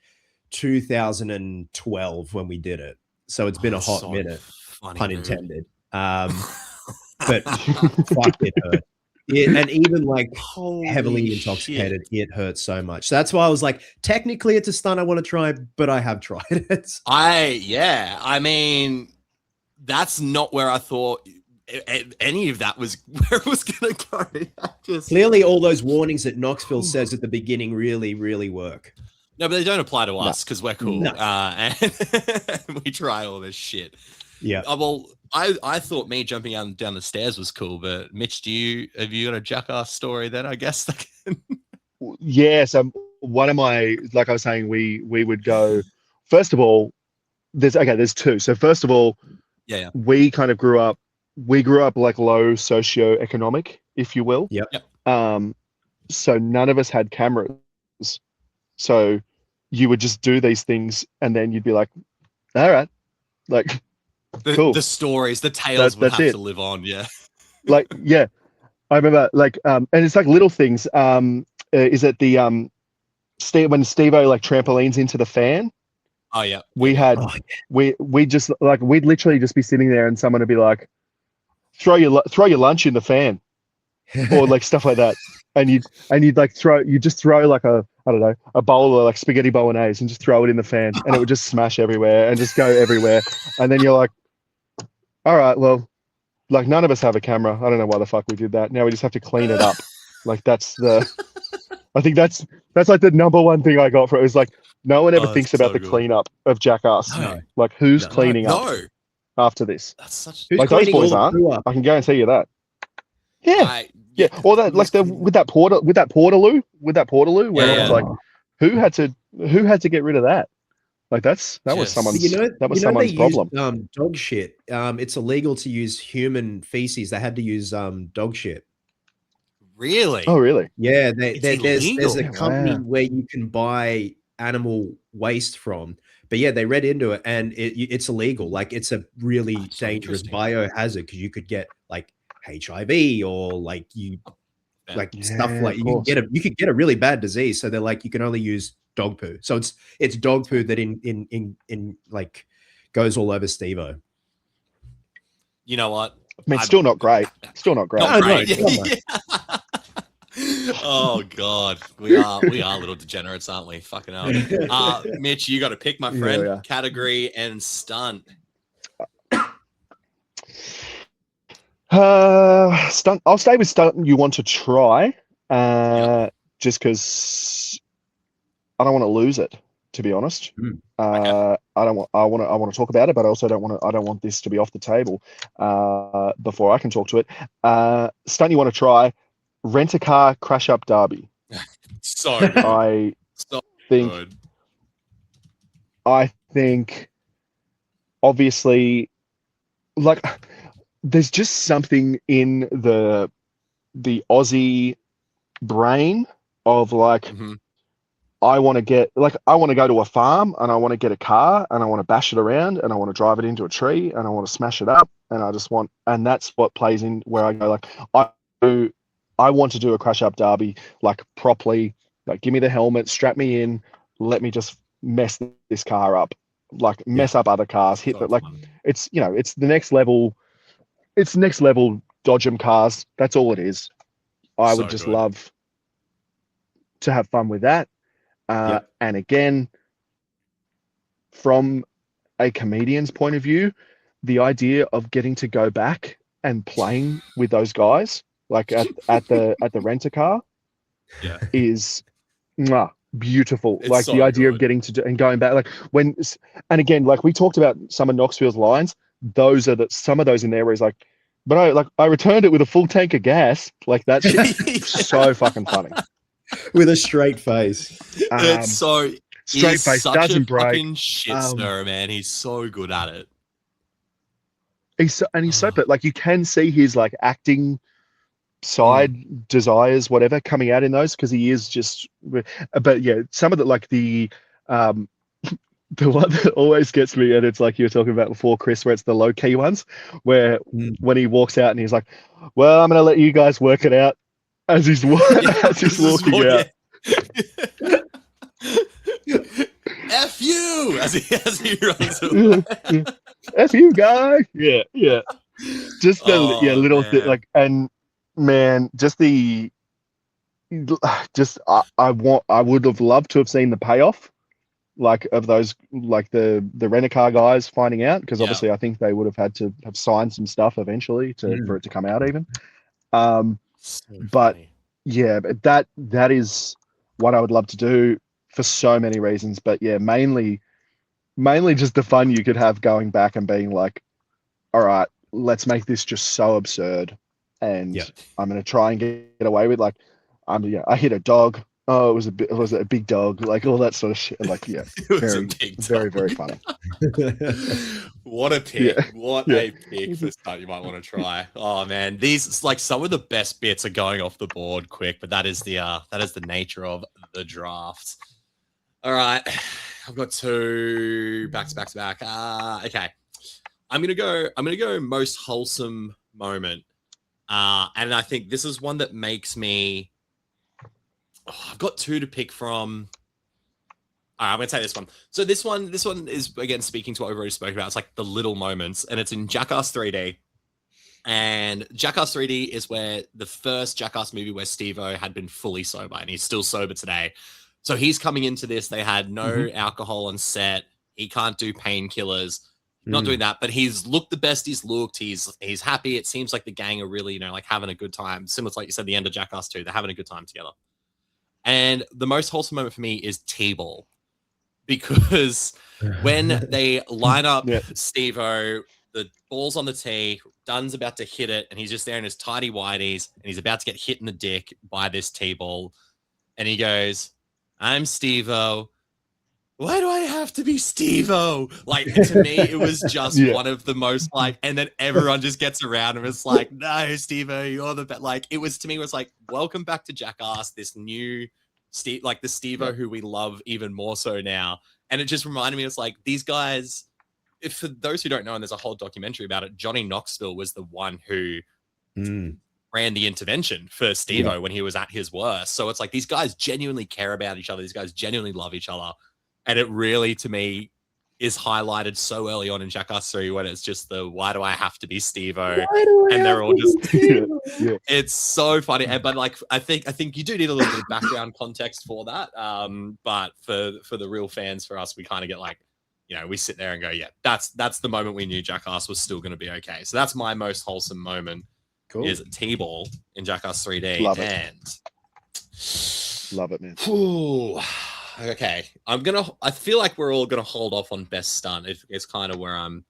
2012 when we did it. So it's been a hot minute, funny, pun dude. intended. But fuck, it hurt. And even like heavily intoxicated, it hurts so much. So that's why I was like, technically it's a stunt I want to try, but I have tried it. I mean, that's not where I thought any of that was where it was going to go. Clearly all those warnings that Knoxville says at the beginning really, really work. No, but they don't apply to us because we're cool. No. And we try all this shit. Yeah. Well, I thought me jumping down the stairs was cool, but Mitch, have you got a Jackass story then, I guess? Yeah, so one of my, like I was saying, we would go, first of all, there's 2. So first of all, we kind of grew up like low socioeconomic, if you will. Yep. So none of us had cameras. So you would just do these things and then you'd be like, all right, like, cool. The stories, the tales would have to live on. Yeah. Like, yeah, I remember like, and it's like little things. Is it the, when Steve-O like trampolines into the fan? Oh yeah. We had, we just like, we'd literally just be sitting there and someone would be like, throw your lunch in the fan or like stuff like that. And you'd like just throw like a bowl of like spaghetti bolognese and just throw it in the fan and it would just smash everywhere and just go everywhere. And then you're like, all right, well, like none of us have a camera. I don't know why the fuck we did that. Now we just have to clean it up. Like I think that's like the number one thing I got for it. Was like, no one ever thinks about the cleanup of Jackass. No. Like who's cleaning up after this? That's such like those boys aren't. I can guarantee you that. Yeah. Or that like with that portaloo where it was like, who had who had to get rid of that? Like that was Just- someone's You know, that was you know they someone's problem. use dog shit. It's illegal to use human feces. They had to use dog shit. Really? Oh, really? Yeah, It's there's illegal. a Yeah, company wow. where you can buy animal waste from. But yeah, they read into it and it's illegal. Like it's a really That's so dangerous interesting. biohazard because you could get like HIV or like Yeah. like stuff Yeah, like of course. you could get a really bad disease. So they're like you can only use dog poo. So it's dog poo that in like goes all over Steve-O. You know what? I mean, still not great. Still not great. Not No, great. no. Oh God, we are little degenerates, aren't we? Fucking hell. Mitch, you got to pick, my Yeah, friend. we are. Category and stunt. Stunt. I'll stay with stunt. You want to try, just because I don't want to lose it. To be honest, Okay. I want to talk about it, but I also don't want to. I don't want this to be off the table before I can talk to it. Stunt you want to try? Rent a car, crash up derby. So good. I So think. good. I think, obviously, like, there's just something in the Aussie brain of like, Mhm. I want to go to a farm and I want to get a car and I want to bash it around and I want to drive it into a tree and I want to smash it up and that's what plays in where I go like, I want to do a crash up derby like properly, like give me the helmet, strap me in, let me just mess this car up, like mess up other cars, hit So but like fun. it's it's the next level, it's next level dodgem cars. That's all it is. I So would just good. love to have fun with that. And again, from a comedian's point of view, the idea of getting to go back and playing with those guys, like at the rent a car, Yeah. is beautiful. It's like so the idea of good. getting to do and going back, like when, and again, like we talked about some of Knoxville's lines. Those are some of those in there where he's like, but I returned it with a full tank of gas. Like that shit, so fucking funny. With a straight face. It's so Straight he's face, such doesn't a break. fucking shit stirrer, man. He's so good at it. He's so but like you can see his like acting side desires, whatever, coming out in those because he is just. But yeah, some of the like the one that always gets me, and it's like you were talking about before, Chris, where it's the low key ones, where when he walks out and he's like, "Well, I'm gonna let you guys work it out," as he's as he's walking out. F you as he runs away. F you, guy. Yeah. Just the little thing, like, and man, just I would have loved to have seen the payoff, like of those, like the rent-a-car guys finding out, because obviously I think they would have had to have signed some stuff eventually for it to come out even. But yeah, but that is what I would love to do for so many reasons. But yeah, mainly just the fun you could have going back and being like, all right, let's make this just so absurd, and I'm gonna try and get away with like, I hit a dog. Oh, it was a big dog, like all that sort of shit. Like, yeah, very funny. What a pick! What a pick for stuff you might want to try. Oh man, these like some of the best bits are going off the board quick, but that is the nature of the draft. All right, I've got two back to back. Okay, I'm gonna go most wholesome moment, and I think this is one that makes me. I've got two to pick from. All right, I'm gonna take this one. So this one is again speaking to what we've already spoken about. It's like the little moments, and it's in Jackass 3D. And Jackass 3D is where the first Jackass movie where Steve-O had been fully sober, and he's still sober today. So he's coming into this. They had no alcohol on set. He can't do painkillers. Not doing that, but he's looked the best he's looked. He's happy. It seems like the gang are really, like having a good time. Similar to like you said, the end of Jackass 2, they're having a good time together. And the most wholesome moment for me is T-ball, because when they line up Steve-O, the ball's on the tee, Dunn's about to hit it, and he's just there in his tidy whities, and he's about to get hit in the dick by this T-ball. And he goes, I'm Steve-O. why do I have to be Steve-O? Like, to me, it was just one of the most like, and then everyone just gets around and it's like, no, Steve-O, you're the best. Like, it was to me, it was like, welcome back to Jackass, this new Steve, like the Steve-O who we love even more so now. And it just reminded me, it's like, these guys, if for those who don't know, and there's a whole documentary about it, Johnny Knoxville was the one who ran the intervention for Steve-O when he was at his worst. So it's like, these guys genuinely care about each other. These guys genuinely love each other. And it really, to me, is highlighted so early on in Jackass 3 when it's just the, why do I have to be Steve-O? And they're all just, it's so funny. And, but like, I think you do need a little bit of background context for that. But for the real fans, for us, we kind of get like, you know, we sit there and go, yeah, that's the moment we knew Jackass was still going to be okay. So that's my most wholesome moment. Cool. Is T-Ball in Jackass 3D. Love it. Love it, man. Whew. Okay, I feel like we're all gonna hold off on best stunt. It's kind of where I'm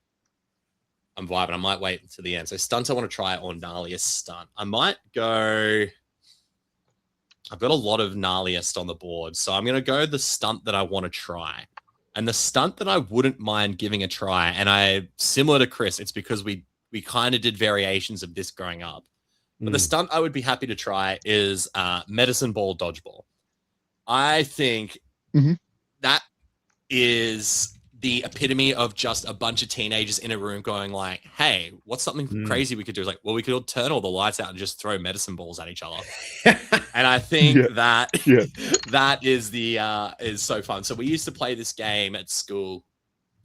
vibing. I might wait until the end. So stunts I want to try, or gnarliest stunt. I might go. I've got a lot of gnarliest on the board, so I'm gonna go the stunt that I want to try, and the stunt that I wouldn't mind giving a try. And similar to Chris, it's because we kind of did variations of this growing up. But the stunt I would be happy to try is medicine ball dodgeball. I think that is the epitome of just a bunch of teenagers in a room going like, hey, what's something crazy we could do? It's like, well, we could all turn all the lights out and just throw medicine balls at each other. And I think that is so fun. So we used to play this game at school.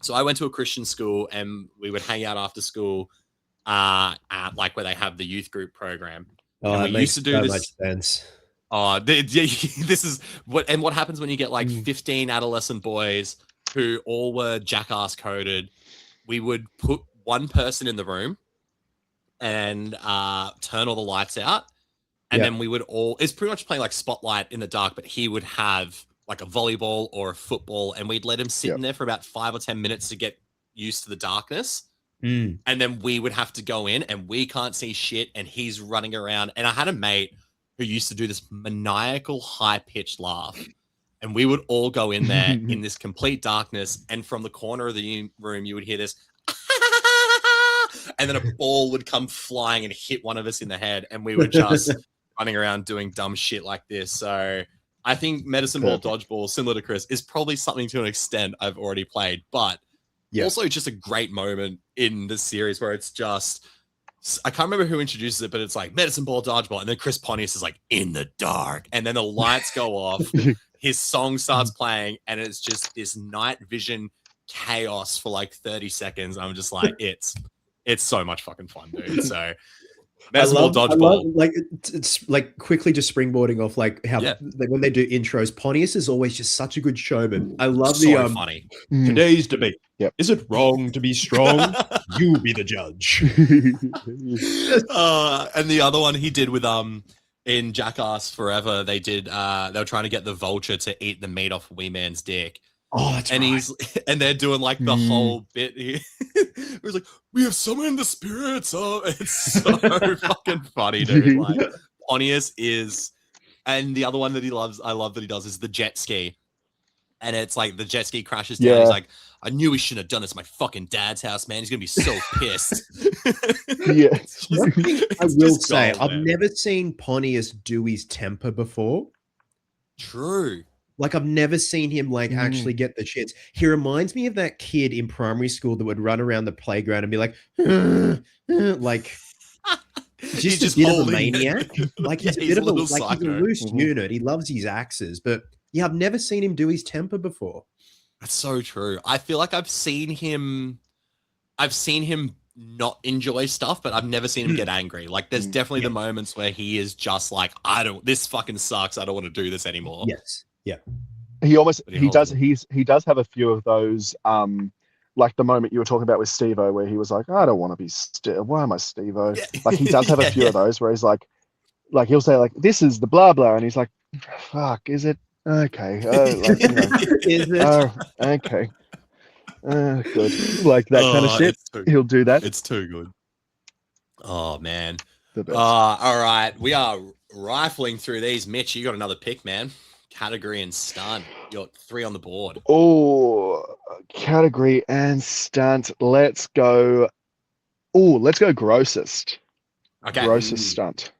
So I went to a Christian school and we would hang out after school at like where they have the youth group program. Oh, and that we used to do so this. Much sense. This is what happens when you get like 15 adolescent boys who all were Jackass coded. We would put one person in the room and turn all the lights out. And then we would it's pretty much playing like Spotlight in the dark, but he would have like a volleyball or a football and we'd let him sit in there for about 5 or 10 minutes to get used to the darkness. And then we would have to go in and we can't see shit and he's running around. And I had a mate who used to do this maniacal high-pitched laugh. And we would all go in there in this complete darkness. And from the corner of the room, you would hear this. And then a ball would come flying and hit one of us in the head. And we were just running around doing dumb shit like this. So I think medicine ball dodgeball, similar to Chris, is probably something to an extent I've already played. But also just a great moment in the series where it's just... I can't remember who introduces it, but it's like medicine ball dodgeball. And then Chris Pontius is like in the dark. And then the lights go off. His song starts playing. And it's just this night vision chaos for like 30 seconds. I'm just like, it's so much fucking fun, dude. So medicine ball dodgeball. Like it's like quickly just springboarding off like how like when they do intros, Pontius is always just such a good showman. I love so funny. Today's debate. Is it wrong to be strong? You be the judge. And the other one he did with in Jackass Forever, they were trying to get the vulture to eat the meat off Wee Man's dick. Oh, that's right. And they're doing like the whole bit. He was like, we have summoned the spirits. Oh, it's so fucking funny, dude. Like Pontius is, and the other one that I love that he does is the jet ski. And it's like the jet ski crashes down. He's like, I knew he shouldn't have done this at my fucking dad's house, man. He's gonna be so pissed. I will say, I've never seen Pontius do his temper before. True. Like I've never seen him like actually get the shits. He reminds me of that kid in primary school that would run around the playground and be like, like just a bit of a maniac. Like he's a bit of a like he's a loose unit. He loves his axes, but I've never seen him do his temper before. That's so true. I feel like I've seen him not enjoy stuff, but I've never seen him get angry. Like there's definitely the moments where he is just like, this fucking sucks. I don't want to do this anymore. Yes. Yeah. He does have a few of those, like the moment you were talking about with Steve-O where he was like, I don't want to be why am I Steve-O? Like he does have a few of those where he's like he'll say like, this is the blah blah, and he's like, fuck, is it? Okay. Like, is it? Okay. Good. Like that kind of shit. He'll do that. It's too good. Oh man. All right. We are rifling through these. Mitch, you got another pick, man. category and stunt. You're 3 on the board. Oh, category and stunt. Let's go. Oh, let's go grossest. Okay. Grossest stunt.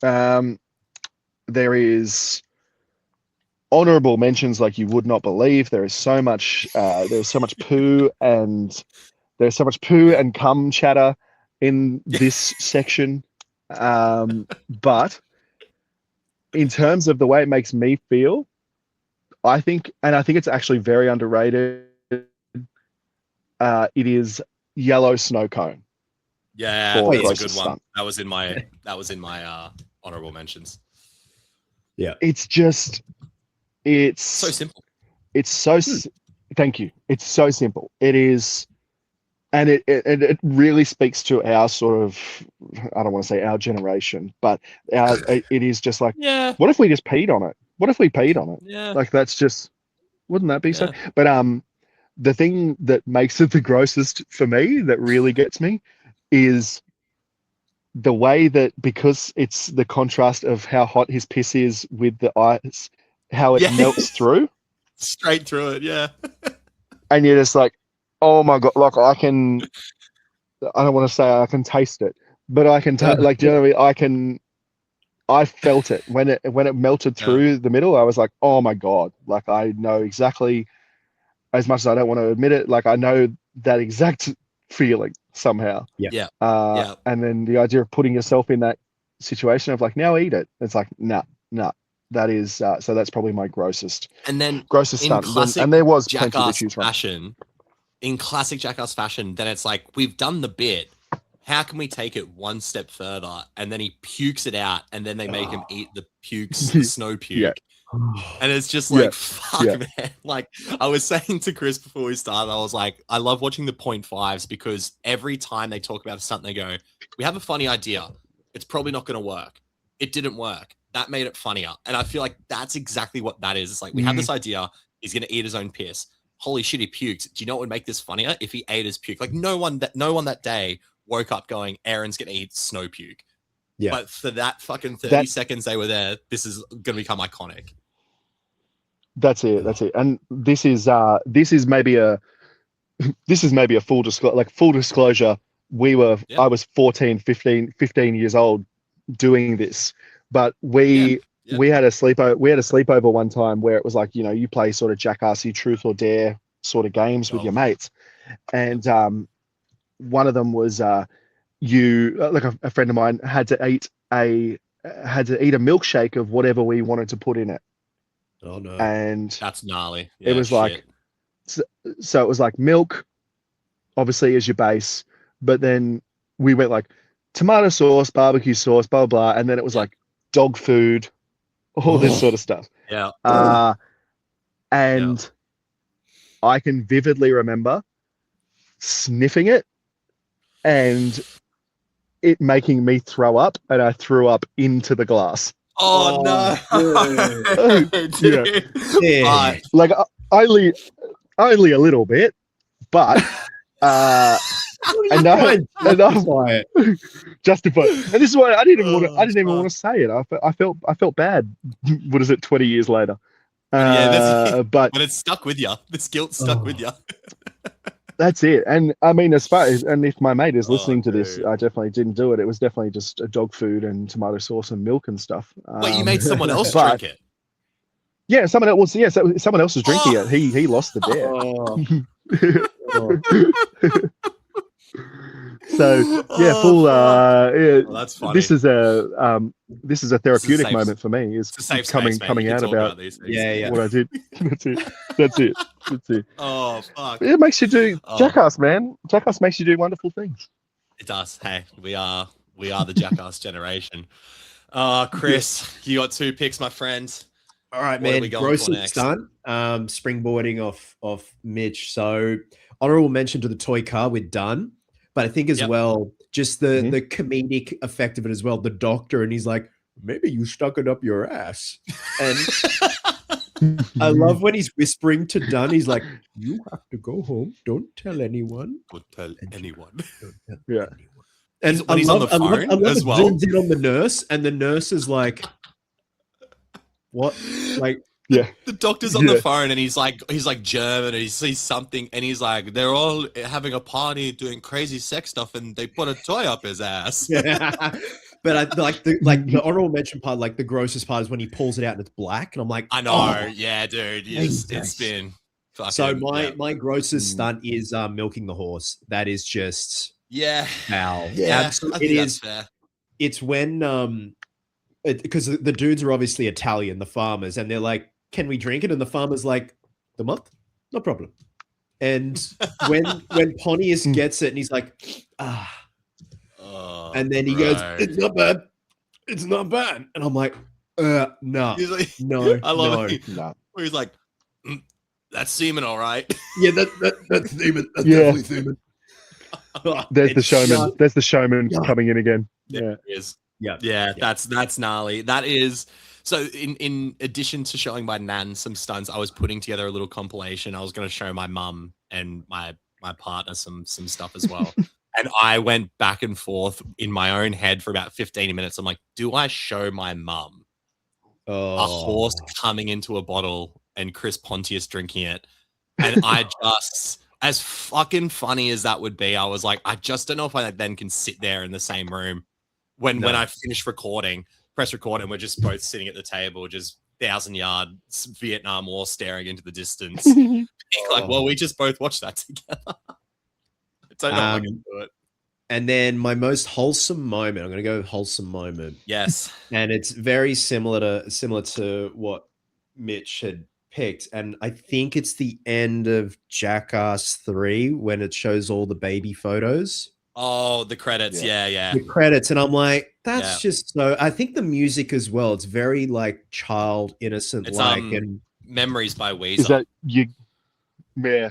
There is honorable mentions like you would not believe. There is so much. There's so much poo and cum chatter in this section. But in terms of the way it makes me feel, I think it's actually very underrated. It is yellow snow cone. Yeah, for that's a grossest good one. stunt. That was in my honorable mentions. Yeah. It's So simple. It's so. Thank you. It's so simple. It is, and it really speaks to our sort of. I don't want to say our generation, but it is just like, Yeah. what if we just peed on it? What if we peed on it? Yeah. Like that's just, wouldn't that be so? Yeah. But the thing that makes it the grossest for me, that really gets me, is the way that, because it's the contrast of how hot his piss is with the ice, how it melts through. Straight through it, yeah. And you're just like, oh my God, like I don't want to say I can taste it, but I can like, do you know what I mean? I felt it when it melted through the middle. I was like, oh my God, like I know exactly, as much as I don't want to admit it, like I know that exact feeling somehow. Yeah. And then the idea of putting yourself in that situation of like, now eat it. It's like, nah. That is so that's probably my grossest. And then grossest in stunt. classic And there was plenty to Jackass choose from. fashion, in classic Jackass fashion, then it's like, we've done the bit. How can we take it one step further? And then he pukes it out, and then they make him eat the snow puke. Yeah. And it's just like, fuck, man. Like I was saying to Chris before we started, I was like, I love watching the 0.5s because every time they talk about something, they go, we have a funny idea. It's probably not going to work. It didn't work. That made it funnier. And I feel like that's exactly what that is. It's like, we have this idea. He's going to eat his own piss. Holy shit, he pukes. Do you know what would make this funnier? If he ate his puke. Like no one that day woke up going, Aaron's going to eat snow puke. Yeah. But for that fucking 30 seconds they were there, this is going to become iconic. That's it. And this is maybe a full disclosure. I was 15 years old doing this, but we had a sleepover one time where it was like, you play sort of jackassy truth or dare sort of games with your mates. And one of them was a friend of mine had to eat a milkshake of whatever we wanted to put in it. Oh no. And that's gnarly. It was like, so it was like milk, obviously, as your base, but then we went like tomato sauce, barbecue sauce, blah, blah, and then it was like dog food, all this sort of stuff. Yeah. And I can vividly remember sniffing it and it making me throw up, and I threw up into the glass. Oh no! Yeah. Like only a little bit, but enough justify. And this is why I didn't even want to say it. I felt bad. What is it? 20 years later. But it's stuck with you. This guilt stuck with you. That's it. And I mean, as far as, and if my mate is listening to this, I definitely didn't do it. It was definitely just dog food and tomato sauce and milk and stuff. Wait, you made someone else drink it? Yeah, someone else was drinking it. He lost the dare. So yeah, full. Well, that's funny. This is a therapeutic moment for me. Is coming out about what I did. That's it. Oh fuck! It makes you do Jackass, man. Jackass makes you do wonderful things. It does. Hey, we are the Jackass generation. Chris, you got 2 picks, my friend. All right, man. Grossest stunt, springboarding off Mitch. So honorable mention to the toy car with Dunn. But I think as well, just the comedic effect of it as well. The doctor, and he's like, maybe you stuck it up your ass. And I love when he's whispering to Dunn. He's like, you have to go home. Don't tell anyone. Don't tell anyone. Yeah. And when he's on the phone I love as it well. zooms in on the nurse, and the nurse is like, what? Like, Yeah. The doctor's on the Yeah. phone and he's like German and he sees something and he's like, they're all having a party doing crazy sex stuff and they put a toy up his ass. but I like the honorable mention part, like the grossest part is when he pulls it out and it's black, and I'm like, I know, oh, yeah, dude. Jesus. It's been fucking. So my grossest Mm. stunt is milking the horse. That is just yeah, foul. yeah. Absolutely, I think it that's is. fair. It's when because the dudes are obviously Italian, the farmers, and they're like, "Can we drink it?" And the farmer's like, "The month, no problem." And when Pontius gets it, and he's like, "Ah," and then he goes, "It's not bad, it's not bad," and I'm like, "No, He's like, no, I love no, it. No. He's like, that's semen, all right. yeah, that's semen, that's Yeah. definitely semen." There's the It's showman. just- There's the showman Yeah. coming in again. Yeah. There it is. Yeah, Yeah, that's gnarly. That is so. In addition to showing my nan some stunts, I was putting together a little compilation. I was going to show my mum and my partner some stuff as well. And I went back and forth in my own head for about 15 minutes. I'm like, do I show my mum a horse coming into a bottle and Chris Pontius drinking it? And I just, as fucking funny as that would be, I was like, I just don't know if I then can sit there in the same room when I finish recording, press record, and we're just both sitting at the table, just 1,000 yards Vietnam War staring into the distance. Like, well, we just both watched that together. I don't know if I can do it. And then my most wholesome moment, I'm going to go with wholesome moment. Yes. And it's very similar to what Mitch had picked. And I think it's the end of Jackass 3 when it shows all the baby photos. Oh, the credits. Yeah. The credits. And I'm like, that's just so, I think the music as well, it's very like child innocent like. And Memories by Weezer. Is that you? Yeah.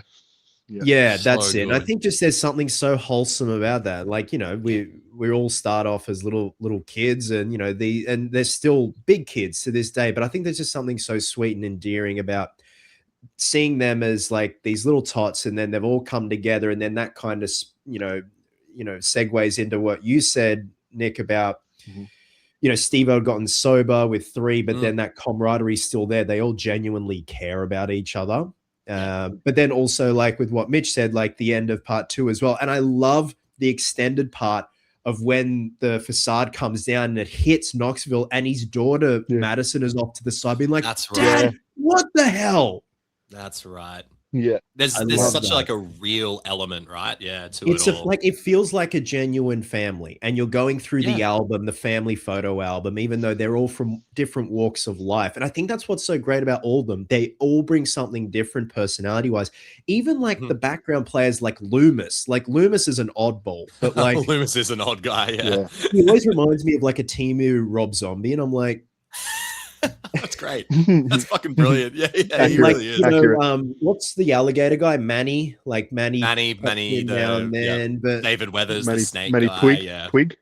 Yeah, that's So it. And I good. think just there's something so wholesome about that. Like, you know, we all start off as little kids, and you know, and they're still big kids to this day. But I think there's just something so sweet and endearing about seeing them as like these little tots, and then they've all come together, and then that kind of you know segues into what you said, Nick, about you know, Steve had gotten sober with 3, but then that camaraderie is still there. They all genuinely care about each other. But then also like with what Mitch said, like the end of part 2 as well. And I love the extended part of when the facade comes down and it hits Knoxville, and his daughter Madison is off to the side being like, That's right. Dad, what the hell? That's right. Yeah. There's such like a real element, right? Yeah, to It's it all. like it feels like a genuine family, and you're going through the album, the family photo album, even though they're all from different walks of life. And I think that's what's so great about all of them. They all bring something different personality wise. Even like the background players, like Loomis. Like Loomis is an oddball, but like Loomis is an odd guy. Yeah. he always reminds me of like a Timu Rob Zombie, and I'm like, that's great. That's fucking brilliant. Yeah, he like, really is. you know, what's the alligator guy? Manny, Manny, down then, but David Weathers, the snake Manny guy. Quig, Yeah, Quig.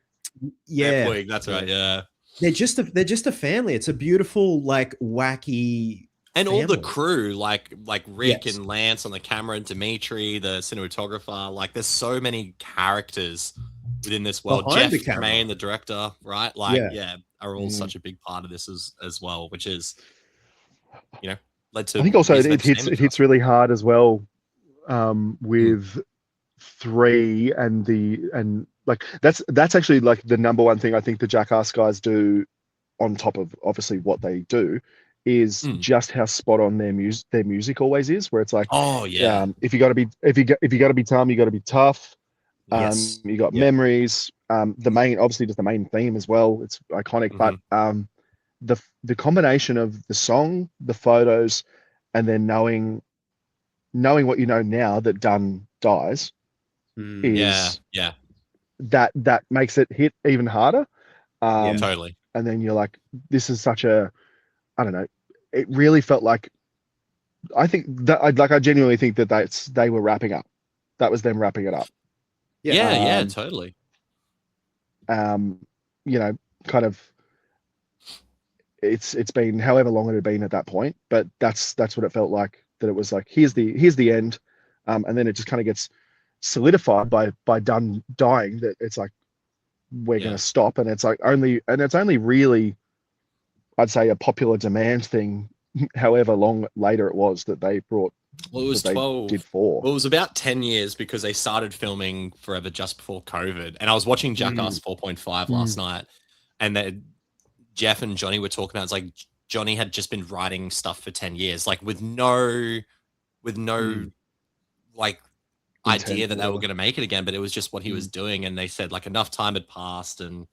Yeah, Quig, that's right. Yeah, they're just a family. It's a beautiful, like wacky, and family. all the crew, like Rick and Lance on the camera, and Dimitri, the cinematographer. Like, there's so many characters within this world. Behind Jeff the camera. Tremaine, the director, right? Like, are all such a big part of this as well, which is, you know, led to. I think also music it hits really hard as well with 3 and like that's actually like the number one thing I think the Jackass guys do, on top of obviously what they do, is just how spot on their music always is. Where it's like, if you got to be tough, you got to be tough. You got memories. The main theme as well. It's iconic, but the combination of the song, the photos, and then knowing what you know now that Dunn dies is that makes it hit even harder. Totally. And then you're like, this is such a, I don't know. It really felt like, I think that I genuinely think that they were wrapping up. That was them wrapping it up. Yeah, totally. You know, kind of, it's been however long it had been at that point, but that's what it felt like. That it was like, here's the end, and then it just kind of gets solidified by Dunn dying. That it's like, we're gonna stop, and it's only really I'd say a popular demand thing, however long later it was that they brought. Well, it was that they 12. did 4. Well, it was about 10 years because they started filming forever just before COVID. And I was watching Jackass 4.5 last night, and then Jeff and Johnny were talking about, it's like Johnny had just been writing stuff for 10 years, like with no like idea that they were going to make it again, but it was just what he was doing. And they said like enough time had passed, and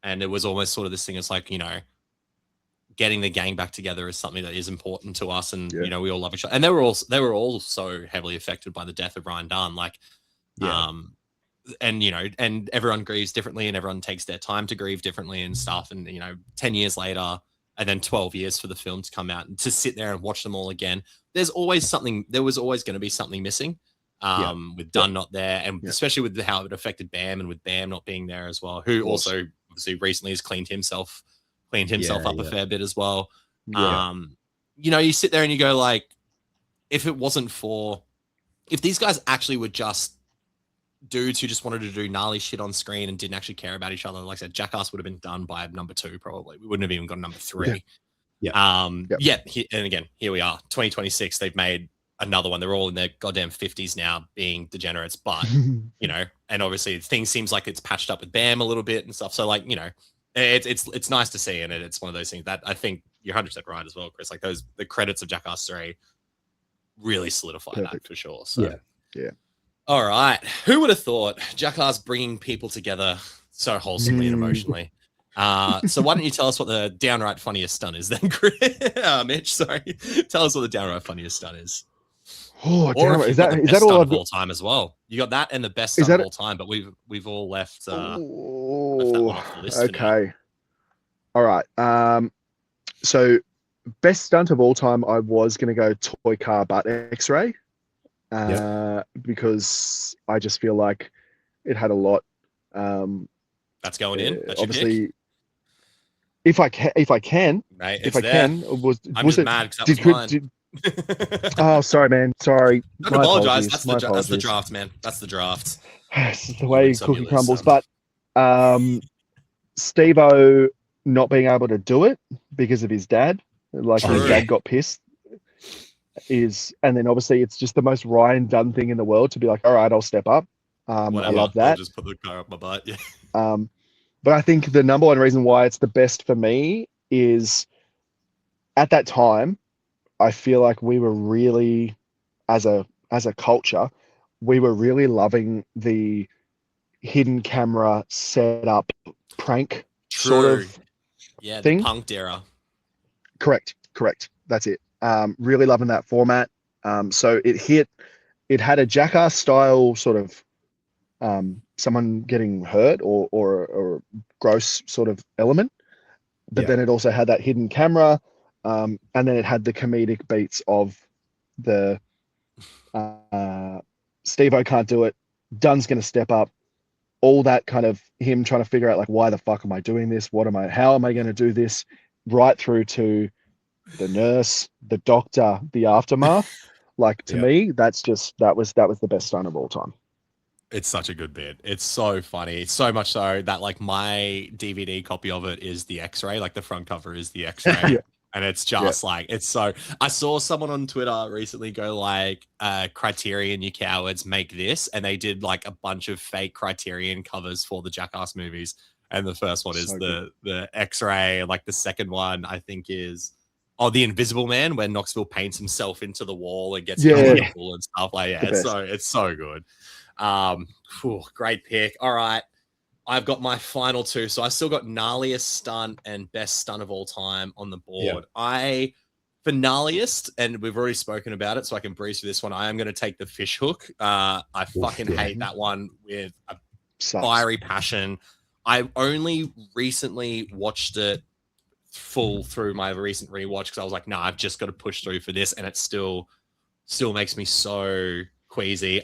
it was almost sort of this thing. It's like, you know, getting the gang back together is something that is important to us, and you know, we all love each other. And they were all so heavily affected by the death of Ryan Dunn, like and you know, and everyone grieves differently, and everyone takes their time to grieve differently and stuff. And you know, 10 years later, and then 12 years for the film to come out, and to sit there and watch them all again, there was always going to be something missing with Dunn not there, and especially with how it affected Bam, and with Bam not being there as well, who also obviously recently has cleaned himself up a fair bit as well. You know, you sit there and you go like, if these guys actually were just dudes who just wanted to do gnarly shit on screen and didn't actually care about each other, like I said, Jackass would have been done by number 2 probably. We wouldn't have even got number 3. And again, here we are, 2026. They've made another one. They're all in their goddamn 50s now, being degenerates, but you know, and obviously things seems like it's patched up with Bam a little bit and stuff. So like, you know, it's nice to see, and it's one of those things that I think you're 100% right as well, Chris. Like the credits of Jackass 3 really solidify that for sure. So yeah. All right, who would have thought Jackass bringing people together so wholesomely and emotionally? So why don't you tell us what the downright funniest stunt is then, Chris? Mitch, sorry. Tell us what the downright funniest stunt is. Oh, or is that all of all time as well? You got that and the best stunt of all time, but we've all left that one off the list. Okay. All right. So best stunt of all time, I was going to go toy car butt X-ray, because I just feel like it had a lot. That's going in. That's obviously. If I can, mate, if I can, I'm just mad because that was mine. Oh, sorry, man. Sorry. Don't apologize. That's the draft, man. That's the draft. It's the way cookie crumbles. But Steve-O not being able to do it because of his dad, like his dad got pissed, and then obviously it's just the most Ryan Dunn thing in the world to be like, all right, I'll step up. I love that. I'll just put the car up my butt. Yeah. But I think the number one reason why it's the best for me is at that time, I feel like we were really, as a culture, we were really loving the hidden camera setup prank sort of thing. The punked era. Correct. That's it. Really loving that format. So it had a Jackass style sort of someone getting hurt or gross sort of element, but then it also had that hidden camera. And then it had the comedic beats of the Steve-O can't do it, Dunn's going to step up, all that kind of him trying to figure out like, why the fuck am I doing this? How am I going to do this? Right through to the nurse, the doctor, the aftermath. Like to me, that was the best stunt of all time. It's such a good bit. It's so funny. So much so that like my DVD copy of it is the X-ray, like the front cover is the X-ray. And it's just like, it's so, I saw someone on Twitter recently go like, Criterion, you cowards, make this. And they did like a bunch of fake Criterion covers for the Jackass movies. And the first one is the X-ray. Like the second one, I think is, the Invisible Man, where Knoxville paints himself into the wall and gets colorful and stuff like that. It's so good. Great pick. All right. I've got my final 2. So I still got gnarliest stunt and best stunt of all time on the board. For gnarliest, and we've already spoken about it, so I can breeze through this one. I am going to take the fish hook. I fucking hate that one with a fiery passion. I only recently watched it full through my recent rewatch because I was like, nah, I've just got to push through for this, and it still makes me so queasy.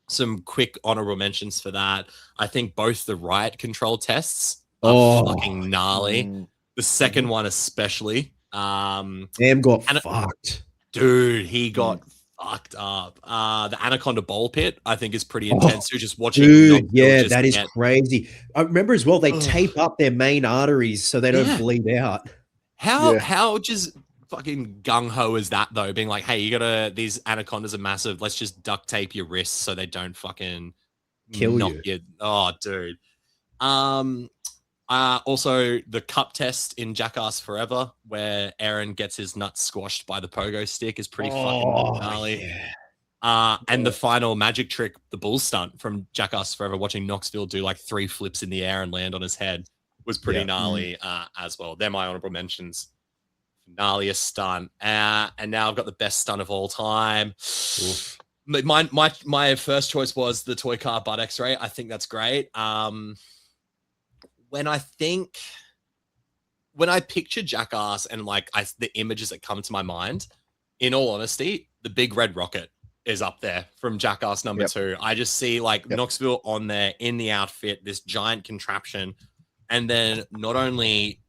Some quick honorable mentions for that. I think both the riot control tests are fucking gnarly. The second one especially. Sam got fucked. Dude, he got fucked up. The Anaconda Bowl Pit, I think, is pretty intense too. Just watching. Dude, that is crazy. I remember as well, they tape up their main arteries so they don't bleed out. How just fucking gung ho is that though? Being like, hey, these anacondas are massive. Let's just duct tape your wrists so they don't fucking Kill knock you. you. Oh, dude. Also the cup test in Jackass Forever, where Aaron gets his nuts squashed by the pogo stick, is pretty fucking gnarly. Yeah. And the final magic trick, the bull stunt from Jackass Forever, watching Knoxville do like 3 flips in the air and land on his head, was pretty gnarly as well. They're my honorable mentions. Gnarliest stunt. And now I've got the best stunt of all time. Oof. My first choice was the toy car butt X-ray. I think that's great. When I picture Jackass and like the images that come to my mind, in all honesty, the big red rocket is up there from Jackass number 2. I just see like Knoxville on there in the outfit, this giant contraption, and then not only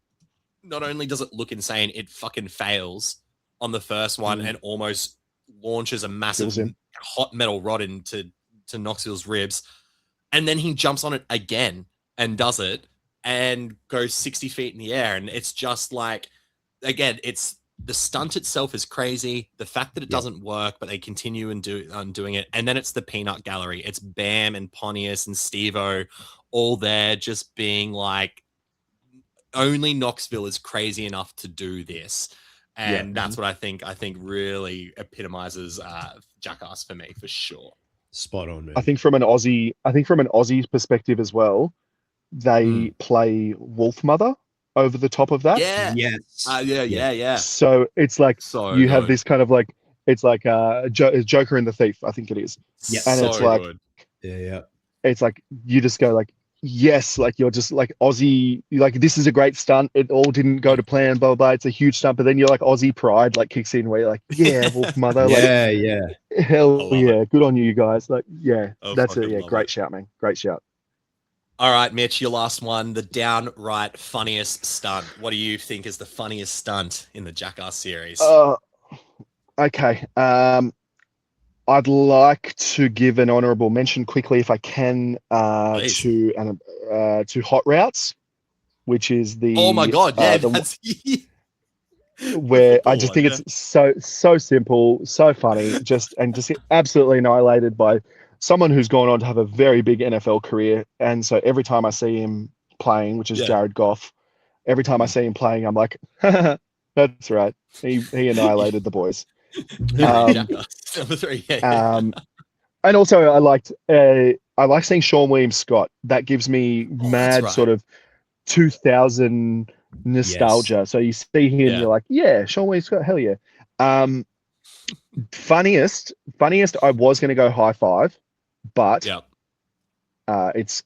does it look insane, it fucking fails on the first one and almost launches a massive hot metal rod into Knoxville's ribs, and then he jumps on it again and does it and goes 60 feet in the air, and it's just like, again, it's the stunt itself is crazy. The fact that it doesn't work, but they continue and doing it. And then it's the peanut gallery. It's Bam and Pontius and Steve-O all there just being like, only Knoxville is crazy enough to do this. And that's what I think really epitomizes Jackass for me, for sure. Spot on, man. I think from an Aussie perspective as well, they play Wolfmother over the top of that. Yeah. Yes. Yeah. So it's like you have this kind of like, it's like Joker and the Thief, I think it is. Yeah. And so it's like, good. it's like you just go like, yes, like you're just like Aussie, like this is a great stunt. It all didn't go to plan, blah, blah, blah. It's a huge stunt, but then you're like Aussie pride like kicks in where you're like, yeah, Wolfmother. Hell yeah, good on you guys. Like, that's it. Yeah, great shout, man. Great shout. All right, Mitch, your last one, the downright funniest stunt. What do you think is the funniest stunt in the Jackass series? Okay. I'd like to give an honourable mention quickly, if I can, to Hot Routes, which is the oh my god, that's where I just think it's so simple, so funny, just absolutely annihilated by someone who's gone on to have a very big NFL career. And so every time I see him playing, which is Jared Goff, every time I see him playing, I'm like, that's right, he annihilated the boys. Number 3. And also I like seeing Sean William Scott. That gives me mad sort of 2000 nostalgia. So you see him, you're like, yeah, Sean William Scott, hell yeah. Funniest, I was going to go High Five, but it's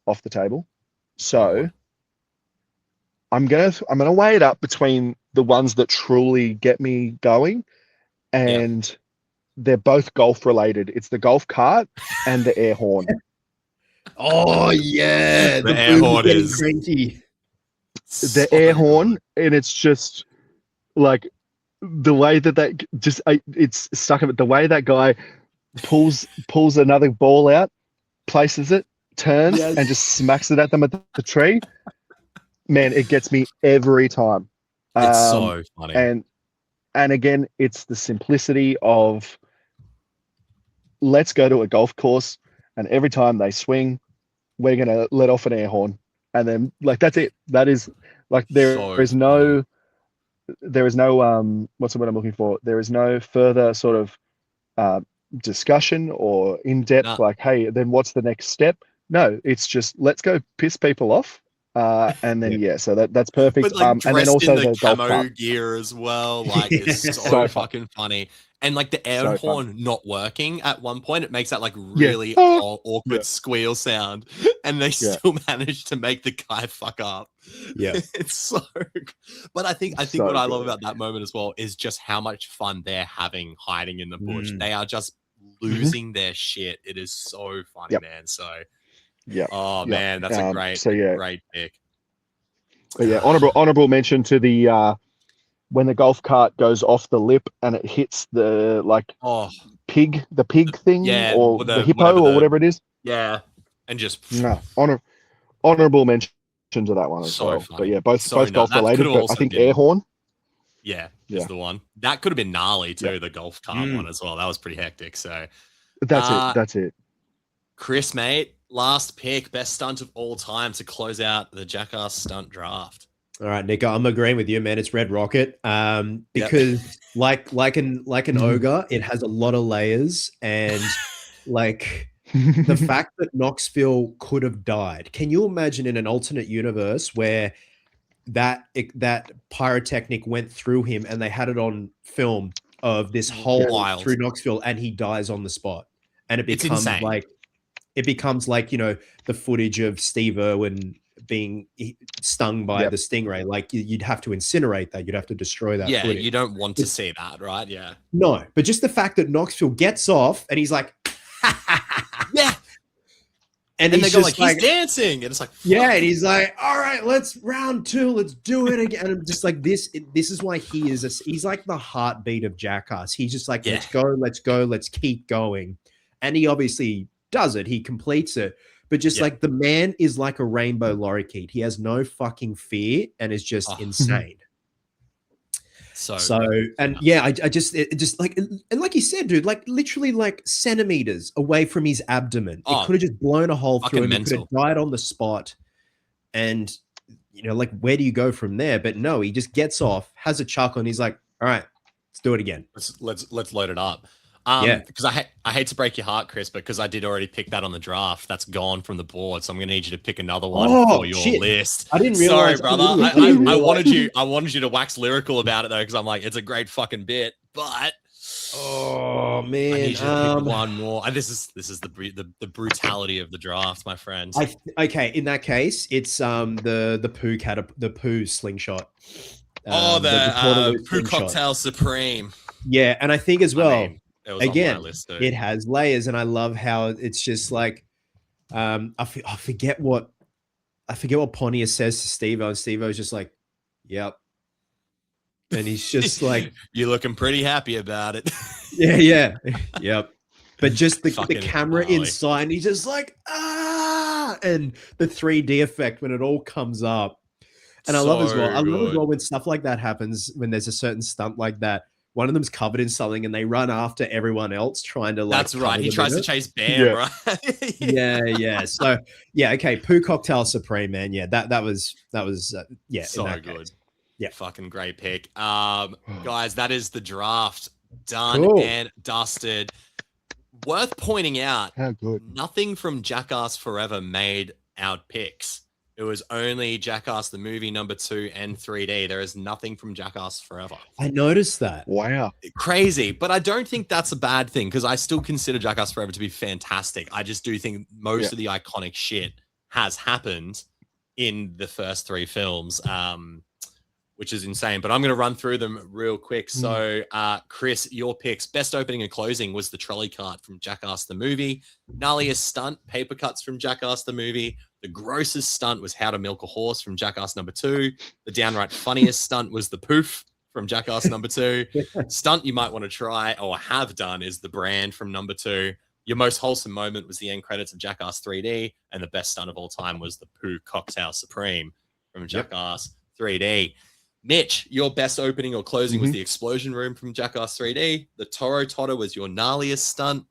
off the table. So I'm gonna weigh it up between the ones that truly get me going, and they're both golf related. It's the golf cart and the air horn. Oh yeah, the air horn is cranky. The air horn, and it's just like the way that just it's stuck of it. The way that guy pulls another ball out, places it, turns, and just smacks it at them at the tree. Man, it gets me every time. It's so funny. And again, it's the simplicity of, let's go to a golf course, and every time they swing, we're gonna let off an air horn, and then like that's it. That is like there is no what's the word I'm looking for? There is no further sort of discussion or in depth like, hey, then what's the next step? No, it's just let's go piss people off. And then so that's perfect. But, like, and then also in the camo golf gear as well, like it's so fucking funny. And like the air horn not working at one point, it makes that like really awkward squeal sound, and they still manage to make the guy fuck up. Yeah, it's so. But I think what I love about that moment as well is just how much fun they're having hiding in the bush. They are just losing their shit. It is so funny, man. So. Oh man, that's a great pick. But yeah, honorable mention to the when the golf cart goes off the lip and it hits the pig thing or the hippo or whatever it is. Yeah, and just honorable mention to that one as well. Funny. But yeah, both golf related. But I think air horn Yeah, Yeah. is the one. That could have been gnarly too, Yeah. the golf cart one as well. That was pretty hectic. So That's it. That's it. Chris, mate, last pick, best stunt of all time to close out the Jackass stunt draft. All right, Nico, I'm agreeing with you, man. It's Red Rocket. Because like an ogre, it has a lot of layers, and like the fact that Knoxville could have died. Can you imagine in an alternate universe where that pyrotechnic went through him and they had it on film of this hole Wild. through Knoxville and he dies on the spot, and it becomes insane. like the footage of Steve Irwin being stung by the stingray. Like you'd have to incinerate that, you'd have to destroy that footage. You don't want to see that, right? Yeah, no, but just the fact that Knoxville gets off and he's like yeah, and they go like he's dancing, and it's like and he's like, all right, let's round 2, let's do it again. And I'm just like, this is why he's like the heartbeat of Jackass. He's just like, let's go, let's keep going. And he obviously does it, he completes it. But just like the man is like a rainbow lorikeet. He has no fucking fear and is just insane. I just like, and like you said, dude, like literally like centimeters away from his abdomen. It could have just blown a hole through him. He could have died on the spot. And like, where do you go from there? But no, he just gets off, has a chuckle, and he's like, all right, let's do it again. Let's load it up. Because I hate to break your heart, Chris, because I did already pick that on the draft. That's gone from the board, so I'm going to need you to pick another one for your list. I didn't realize. Sorry, brother. I wanted you to wax lyrical about it though, because I'm like, it's a great fucking bit. But oh man, I need you to pick one more. This is the brutality of the draft, my friend. Okay, in that case, it's the poo slingshot. The poo cocktail supreme. Yeah, and I think as well. Again, it has layers, and I love how it's just like I forget what Pontius says to Steve-O, and Steve-O's just like, yep. And he's just like, you're looking pretty happy about it. yeah. Yep. But just the camera inside, and he's just like, and the 3D effect when it all comes up. And I love as well when stuff like that happens, when there's a certain stunt like that. One of them's covered in something and they run after everyone else trying to like. That's right. He tries to chase Bam, right? yeah. So okay. Poo cocktail supreme, man. Yeah, that was so good. Case. Yeah, fucking great pick. Guys, that is the draft done and dusted. Worth pointing out, how good. Nothing from Jackass Forever made our picks. It was only Jackass the movie number 2 and 3D. There is nothing from Jackass Forever. I noticed that. Wow. Crazy. But I don't think that's a bad thing, because I still consider Jackass Forever to be fantastic. I just do think most of the iconic shit has happened in the first 3 films, which is insane. But I'm going to run through them real quick. So, Chris, your picks. Best opening and closing was the trolley cart from Jackass the movie. Gnarliest stunt, paper cuts from Jackass the movie. The grossest stunt was How to Milk a Horse from Jackass number 2. The downright funniest stunt was the poof from Jackass number 2. Stunt you might want to try or have done is the brand from number 2. Your most wholesome moment was the end credits of Jackass 3D. And the best stunt of all time was the poo cocktail supreme from Jackass 3D. Mitch, your best opening or closing was the explosion room from Jackass 3D. The Toro Toto was your gnarliest stunt.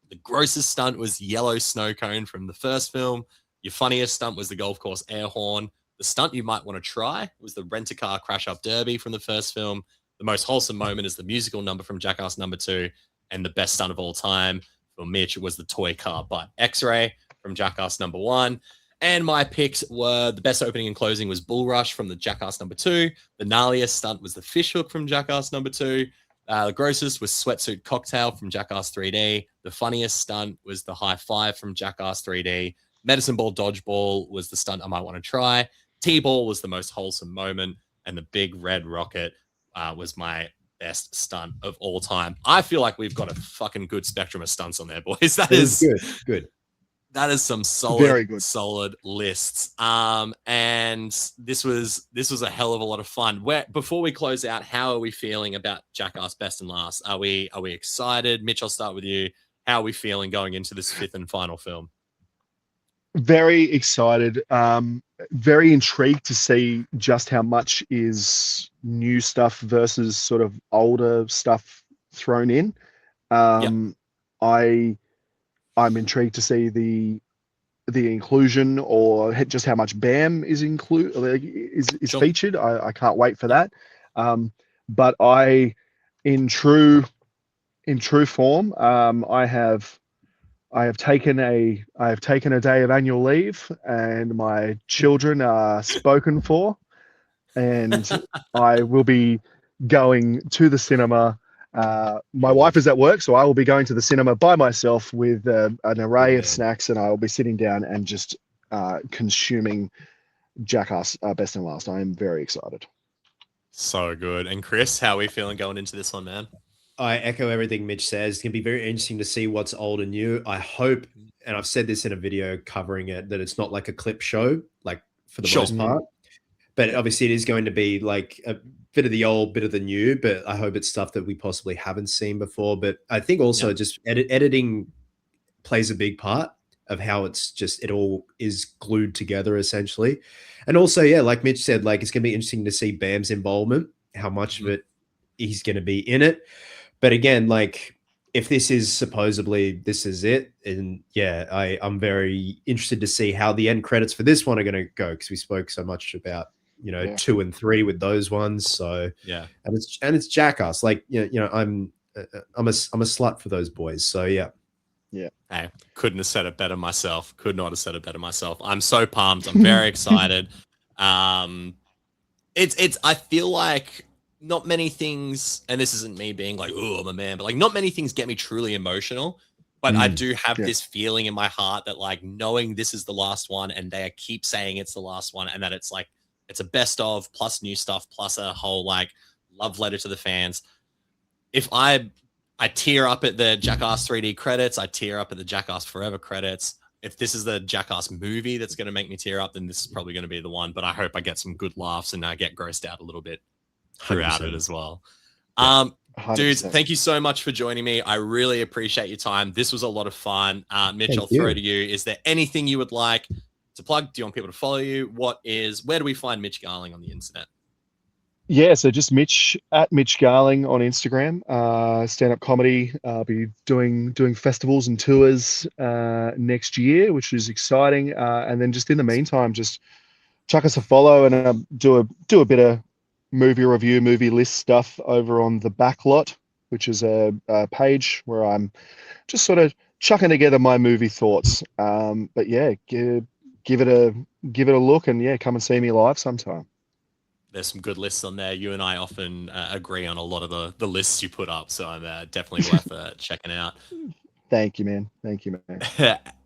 The grossest stunt was yellow snow cone from the first film. Your funniest stunt was the golf course air horn. The stunt you might want to try was the rent-a-car crash-up derby from the first film. The most wholesome moment is the musical number from Jackass number 2. And the best stunt of all time for Mitch was the toy car butt X-ray from Jackass number 1. And my picks were the best opening and closing was Bull Rush from the Jackass number 2. The gnarliest stunt was the fish hook from Jackass number 2. The grossest was Sweatsuit Cocktail from Jackass 3D. The funniest stunt was the high five from Jackass 3D. Medicine Ball Dodgeball was the stunt I might want to try. T-Ball was the most wholesome moment. And the Big Red Rocket was my best stunt of all time. I feel like we've got a fucking good spectrum of stunts on there, boys. That is good. That is some solid, very good, solid lists. And this was a hell of a lot of fun. Before we close out, how are we feeling about Jackass Best and Last? Are we excited? Mitch, I'll start with you. How are we feeling going into this 5th and final film? Very excited. very intrigued to see just how much is new stuff versus sort of older stuff thrown in. I'm intrigued to see the inclusion or just how much BAM is Sure. featured. I can't wait for that. But in true form, I have taken a day of annual leave, and my children are spoken for, and I will be going to the cinema. My wife is at work, so I will be going to the cinema by myself with an array of snacks, and I will be sitting down and just consuming Jackass Best and Last. I am very excited. So good. And Chris, how are we feeling going into this one, man? I echo everything Mitch says. It's going to be very interesting to see what's old and new. I hope, and I've said this in a video covering it, that it's not like a clip show, like for the most part. But obviously it is going to be like a bit of the old, bit of the new, but I hope it's stuff that we possibly haven't seen before. But I think also just editing plays a big part of how it's just, it all is glued together essentially. And also, yeah, like Mitch said, like it's going to be interesting to see Bam's involvement, how much of it he's going to be in it. But again, like if this is supposedly, this is it. And yeah, I'm very interested to see how the end credits for this one are going to go, because we spoke so much about, 2 and 3 with those ones. So yeah, and it's Jackass. Like, I'm a slut for those boys. So yeah. Hey, couldn't have said it better myself. Could not have said it better myself. I'm so pumped. I'm very excited. It's I feel like not many things, and this isn't me being like, oh, I'm a man, but like not many things get me truly emotional. But I do have this feeling in my heart that like knowing this is the last one, and they keep saying it's the last one, and that it's like it's a best of plus new stuff plus a whole like love letter to the fans. If I tear up at the Jackass 3D credits, I tear up at the Jackass Forever credits. If this is the Jackass movie that's going to make me tear up, then this is probably going to be the one. But I hope I get some good laughs and I get grossed out a little bit throughout 100%. It as well. Dudes, thank you so much for joining me. I really appreciate your time. This was a lot of fun. Mitch, I'll throw to you. Is there anything you would like to plug? Do you want people to follow you? Where do we find Mitch Garling on the internet? Yeah, so just Mitch at Mitch Garling on Instagram. Stand-up comedy. I'll be doing festivals and tours next year, which is exciting. And then just in the meantime, just chuck us a follow and do a bit of movie review, movie list stuff over on the Backlot, which is a page where I'm just sort of chucking together my movie thoughts. But yeah, give it a look, and yeah, come and see me live sometime. There's some good lists on there. You and I often agree on a lot of the lists you put up, so I'm definitely worth checking out. Thank you, man.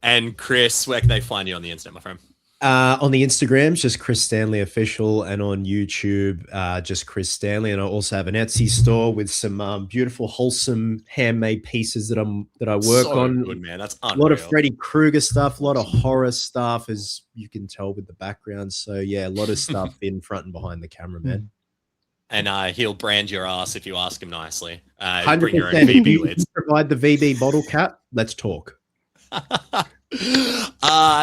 And Chris, where can they find you on the internet, my friend? On the Instagrams, just Chris Stanley Official, and on YouTube, just Chris Stanley. And I also have an Etsy store with some beautiful, wholesome, handmade pieces that I work on. Good, man. That's unreal. A lot of Freddy Krueger stuff, a lot of horror stuff, as you can tell with the background. So yeah, a lot of stuff in front and behind the camera, man. And he'll brand your ass if you ask him nicely. 100%. Bring your own VB lids. Provide the VB bottle cap. Let's talk.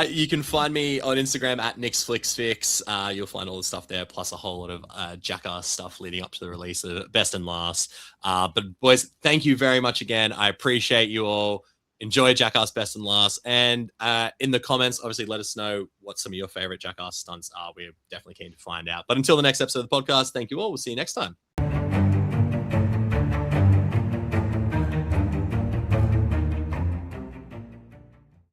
You can find me on Instagram at NixFlixFix. You'll find all the stuff there, plus a whole lot of Jackass stuff leading up to the release of Best and Last. But boys, thank you very much again. I appreciate you all. Enjoy Jackass Best and Last. And in the comments, obviously, let us know what some of your favorite Jackass stunts are. We're definitely keen to find out. But until the next episode of the podcast, thank you all. We'll see you next time.